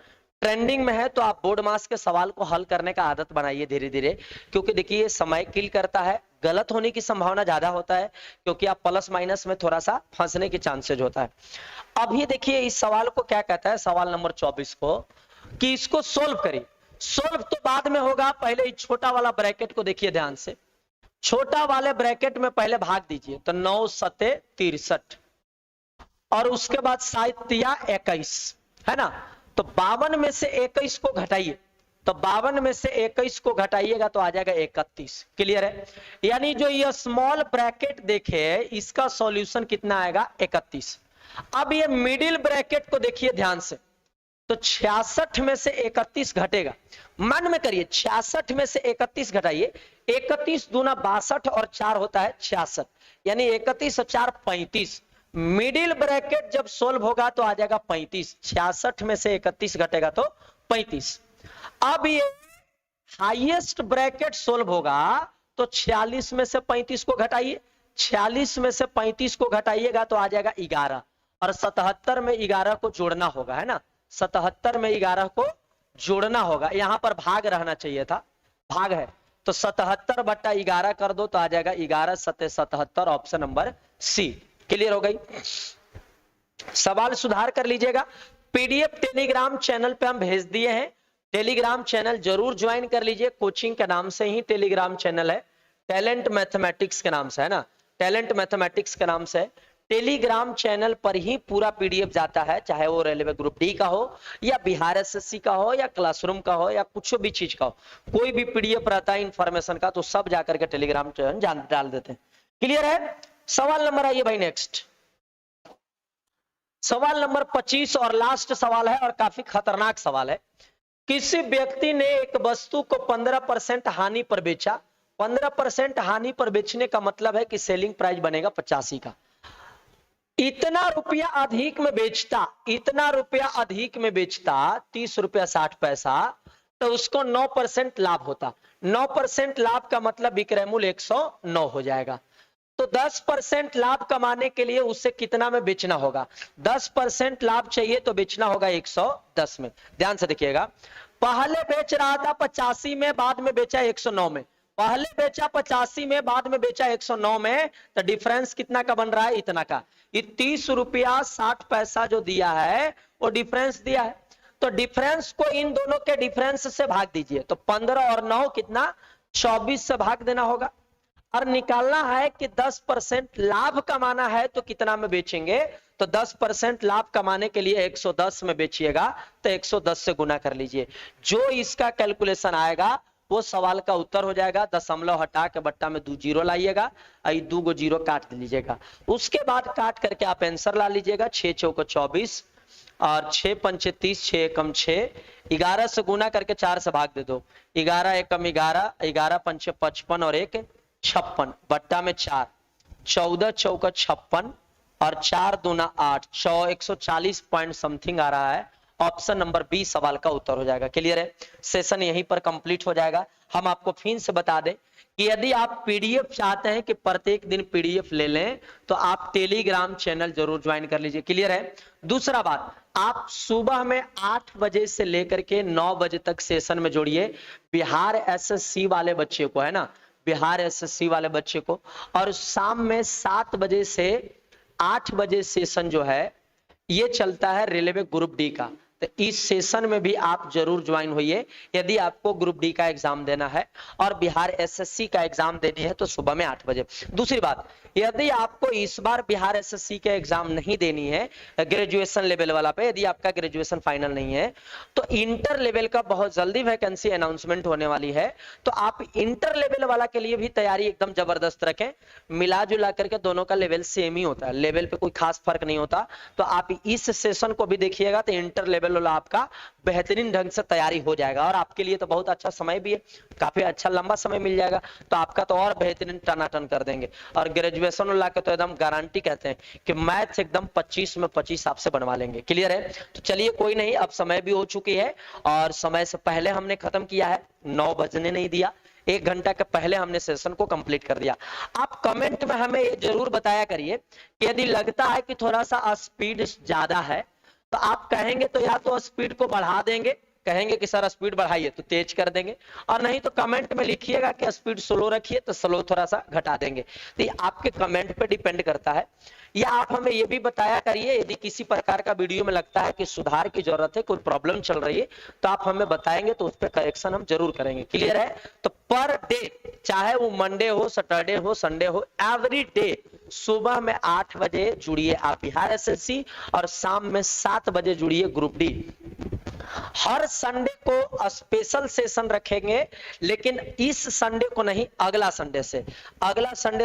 ट्रेंडिंग में है, तो आप बोर्डमास के सवाल को हल करने का आदत बनाइए धीरे धीरे, क्योंकि देखिए ये समय किल करता है, गलत होने की संभावना ज्यादा होता है, क्योंकि आप प्लस माइनस में थोड़ा सा फंसने की चांसेज होता है। अभी देखिए इस सवाल को क्या कहता है, सवाल नंबर 24 को, कि इसको सोल्व करिए। सोल्व तो बाद में होगा, पहले इस छोटा वाला ब्रैकेट को देखिए ध्यान से, छोटा वाले ब्रैकेट में पहले भाग दीजिए, तो 9 सते 63 और उसके बाद 7 या 21, है ना, तो 52 में से 21 को घटाइए, तो 52 में से 21 को घटाइएगा तो आ जाएगा 31। क्लियर है, यानी जो ये स्मॉल ब्रैकेट देखे इसका सॉल्यूशन कितना आएगा 31। अब ये मिडिल ब्रैकेट को देखिए ध्यान से, तो 66 में से 31 घटेगा, मन में करिए 66 में से 31 घटाइए, 31 दूना 62 और 4 होता है 66, यानी 31 और 4 35। मिडिल ब्रैकेट जब सोल्व होगा तो आ जाएगा 35, 66 में से 31 घटेगा तो 35। अब ये हाईएस्ट ब्रैकेट सोल्व होगा तो 46 में से 35 को घटाइए, 46 में से 35 को घटाइएगा तो आ जाएगा 11 और 77 में 11 को जोड़ना होगा, है ना, 77 में 11 को जोड़ना होगा, यहां पर भाग रहना चाहिए था, भाग है, तो 77 बट्टा 11 कर दो तो आ जाएगा 11 सते 77, ऑप्शन नंबर सी। क्लियर हो गई। सवाल सुधार कर लीजिएगा। पीडीएफ टेलीग्राम चैनल पे हम भेज दिए हैं, टेलीग्राम चैनल जरूर ज्वाइन कर लीजिए, कोचिंग के नाम से ही टेलीग्राम चैनल है, टैलेंट मैथमेटिक्स के नाम से, है ना, टैलेंट मैथमेटिक्स के नाम से टेलीग्राम चैनल पर ही पूरा पीडीएफ जाता है, चाहे वो रेलवे ग्रुप डी का हो या बिहार एसएससी का हो या क्लासरूम का हो या कुछ भी चीज का हो, कोई भी पीडीएफ रहता है इंफॉर्मेशन का तो सब जाकर के टेलीग्राम चैनल डाल देते हैं। क्लियर है। सवाल नंबर आइए भाई नेक्स्ट, सवाल नंबर 25 और लास्ट सवाल है और काफी खतरनाक सवाल है। किसी व्यक्ति ने एक वस्तु को 15% हानि पर बेचा, 15% हानि पर बेचने का मतलब है कि सेलिंग प्राइस बनेगा 85 का। इतना रुपया अधिक में बेचता, इतना रुपया अधिक में बेचता 30 रुपया 60 पैसा, तो उसको 9% लाभ होता। 9% लाभ का मतलब विक्रय मूल्य 109 हो जाएगा। तो 10% लाभ कमाने के लिए उसे कितना में बेचना होगा, 10% लाभ चाहिए तो बेचना होगा 110 में। ध्यान से देखिएगा, पहले बेच रहा था 85 में, बाद में बेचा 109 में, पहले बेचा 85 में, बाद में बेचा 109 में, तो डिफरेंस कितना का बन रहा है, इतना का। ये 30 रुपया 60 पैसा जो दिया है वो डिफरेंस दिया है, तो डिफरेंस को इन दोनों के डिफरेंस से भाग दीजिए, तो 15 और 9 कितना 24 से भाग देना होगा। और निकालना है कि 10% लाभ कमाना है तो कितना में बेचेंगे, तो 10% लाभ कमाने के लिए 110 में बेचिएगा, तो 110 से गुना कर लीजिए। जो इसका कैलकुलेशन आएगा वो सवाल का उत्तर हो जाएगा। दशमलव हटा के बट्टा में 2 जीरो लाइएगा, 2 गो जीरो काट लीजिएगा। उसके बाद काट करके आप आंसर ला लीजिएगा। 6 चौको 24 और 6 पंचे 30, 6 एकम 6, 11 से गुना करके 4 से भाग दे दो। 11 एकम 11, 11 पंचे 55 और 1 56, बट्टा में 4, 14 चौका 56 और 4 दूना 8, 140 पॉइंट समथिंग आ रहा है। ऑप्शन नंबर बी सवाल का उत्तर हो जाएगा। क्लियर है? सेशन यहीं पर कंप्लीट हो जाएगा। हम आपको फिर से बता दें कि यदि आप पीडीएफ चाहते हैं कि प्रत्येक दिन पीडीएफ ले लें तो आप टेलीग्राम चैनल जरूर ज्वाइन कर लीजिए। क्लियर है? दूसरा बात, आप सुबह में 8 बजे से लेकर के 9 बजे तक सेशन में जोड़िए। बिहार एसएससी वाले बच्चे को, है ना, बिहार एसएससी वाले बच्चे को, और शाम में 7 बजे से 8 बजे सेशन जो है ये चलता है रेलवे ग्रुप डी का। तो इस सेशन में भी आप जरूर ज्वाइन होइए यदि आपको ग्रुप डी का एग्जाम देना है और बिहार एसएससी का एग्जाम देनी है तो सुबह में 8 बजे। दूसरी बात, यदि आपको इस बार बिहार एसएससी के एग्जाम नहीं देनी है ग्रेजुएशन लेवल वाला पे, यदि आपका ग्रेजुएशन फाइनल नहीं है तो इंटर लेवल का बहुत जल्दी वैकेंसी अनाउंसमेंट होने वाली है। तो आप इंटर लेवल वाला के लिए भी तैयारी एकदम जबरदस्त रखें। मिला जुला करके दोनों का लेवल सेम ही होता है, लेवल पे कोई खास फर्क नहीं होता। तो आप इस सेशन को भी देखिएगा तो इंटर लेवल वाला आपका बेहतरीन ढंग से तैयारी हो जाएगा और आपके लिए तो बहुत अच्छा समय भी है, काफी अच्छा लंबा समय मिल जाएगा तो आपका तो और बेहतरीन टनाटन कर देंगे। और ग्रेजुएशन वाला के तो एकदम गारंटी कहते हैं कि मैथ्स एकदम 25 में 25 आपसे बनवा लेंगे। क्लियर है? तो चलिए कोई नहीं, अब समय भी हो चुकी है और समय से पहले हमने खत्म किया है, 9 बजने नहीं दिया, 1 घंटा के पहले हमने सेशन को कंप्लीट कर दिया। आप कमेंट में हमें ये जरूर बताया करिए कि यदि लगता है कि थोड़ा सा स्पीड ज्यादा है तो आप कहेंगे तो या तो स्पीड को बढ़ा देंगे, कहेंगे कि सर स्पीड बढ़ाइए तो तेज कर देंगे, और नहीं तो कमेंट में लिखिएगा कि स्पीड स्लो रखिए तो स्लो थोड़ा सा घटा देंगे। तो ये आपके कमेंट पे डिपेंड करता है। या आप हमें ये भी बताया करिए यदि किसी प्रकार का वीडियो में लगता है कि सुधार की जरूरत है, कोई प्रॉब्लम चल रही है तो आप हमें बताएंगे तो उस पर करेक्शन हम जरूर करेंगे। क्लियर है? तो पर डे, चाहे वो मंडे हो, सैटरडे हो, संडे हो, एवरी डे सुबह में 8 बजे जुड़िए आप बिहार एसएससी और शाम में 7 बजे जुड़िए ग्रुप डी। हर संडे को स्पेशल सेशन रखेंगे, लेकिन इस संडे को नहीं, अगला संडे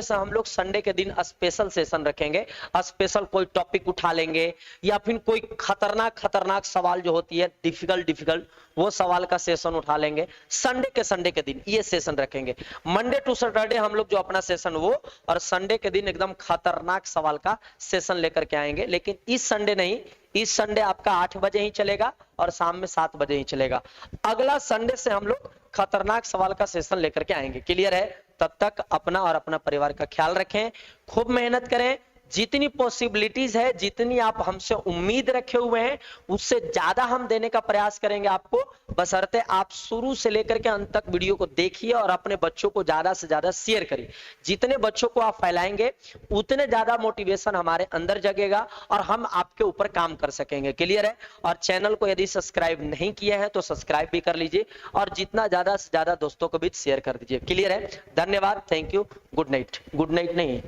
से हम लोग संडे के दिन स्पेशल सेशन रखेंगे। स्पेशल कोई टॉपिक उठा लेंगे या फिर कोई खतरनाक सवाल जो होती है डिफिकल्ट वो सवाल का सेशन उठा लेंगे। संडे के दिन ये सेशन रखेंगे। मंडे टू सैटरडे हम लोग जो अपना सेशन वो, और संडे के दिन एकदम खतरनाक सवाल का सेशन लेकर के आएंगे। लेकिन इस संडे नहीं, इस संडे आपका 8 बजे ही चलेगा और शाम में 7 बजे ही चलेगा। अगला संडे से हम लोग खतरनाक सवाल का सेशन लेकर के आएंगे। क्लियर है? तब तक अपना और अपना परिवार का ख्याल रखें, खूब मेहनत करें। जितनी पॉसिबिलिटीज है, जितनी आप हमसे उम्मीद रखे हुए हैं उससे ज्यादा हम देने का प्रयास करेंगे आपको, बशर्ते आप शुरू से लेकर के अंत तक वीडियो को देखिए और अपने बच्चों को ज्यादा से ज्यादा शेयर करिए। जितने बच्चों को आप फैलाएंगे उतने ज्यादा मोटिवेशन हमारे अंदर जगेगा और हम आपके ऊपर काम कर सकेंगे। क्लियर है? और चैनल को यदि सब्सक्राइब नहीं किए हैं तो सब्सक्राइब भी कर लीजिए और जितना ज्यादा से ज्यादा दोस्तों को भी शेयर कर दीजिए। क्लियर है? धन्यवाद, thank you, good night. Good night नहीं,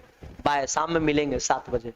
बाय, शाम में मिलेंगे 7 बजे।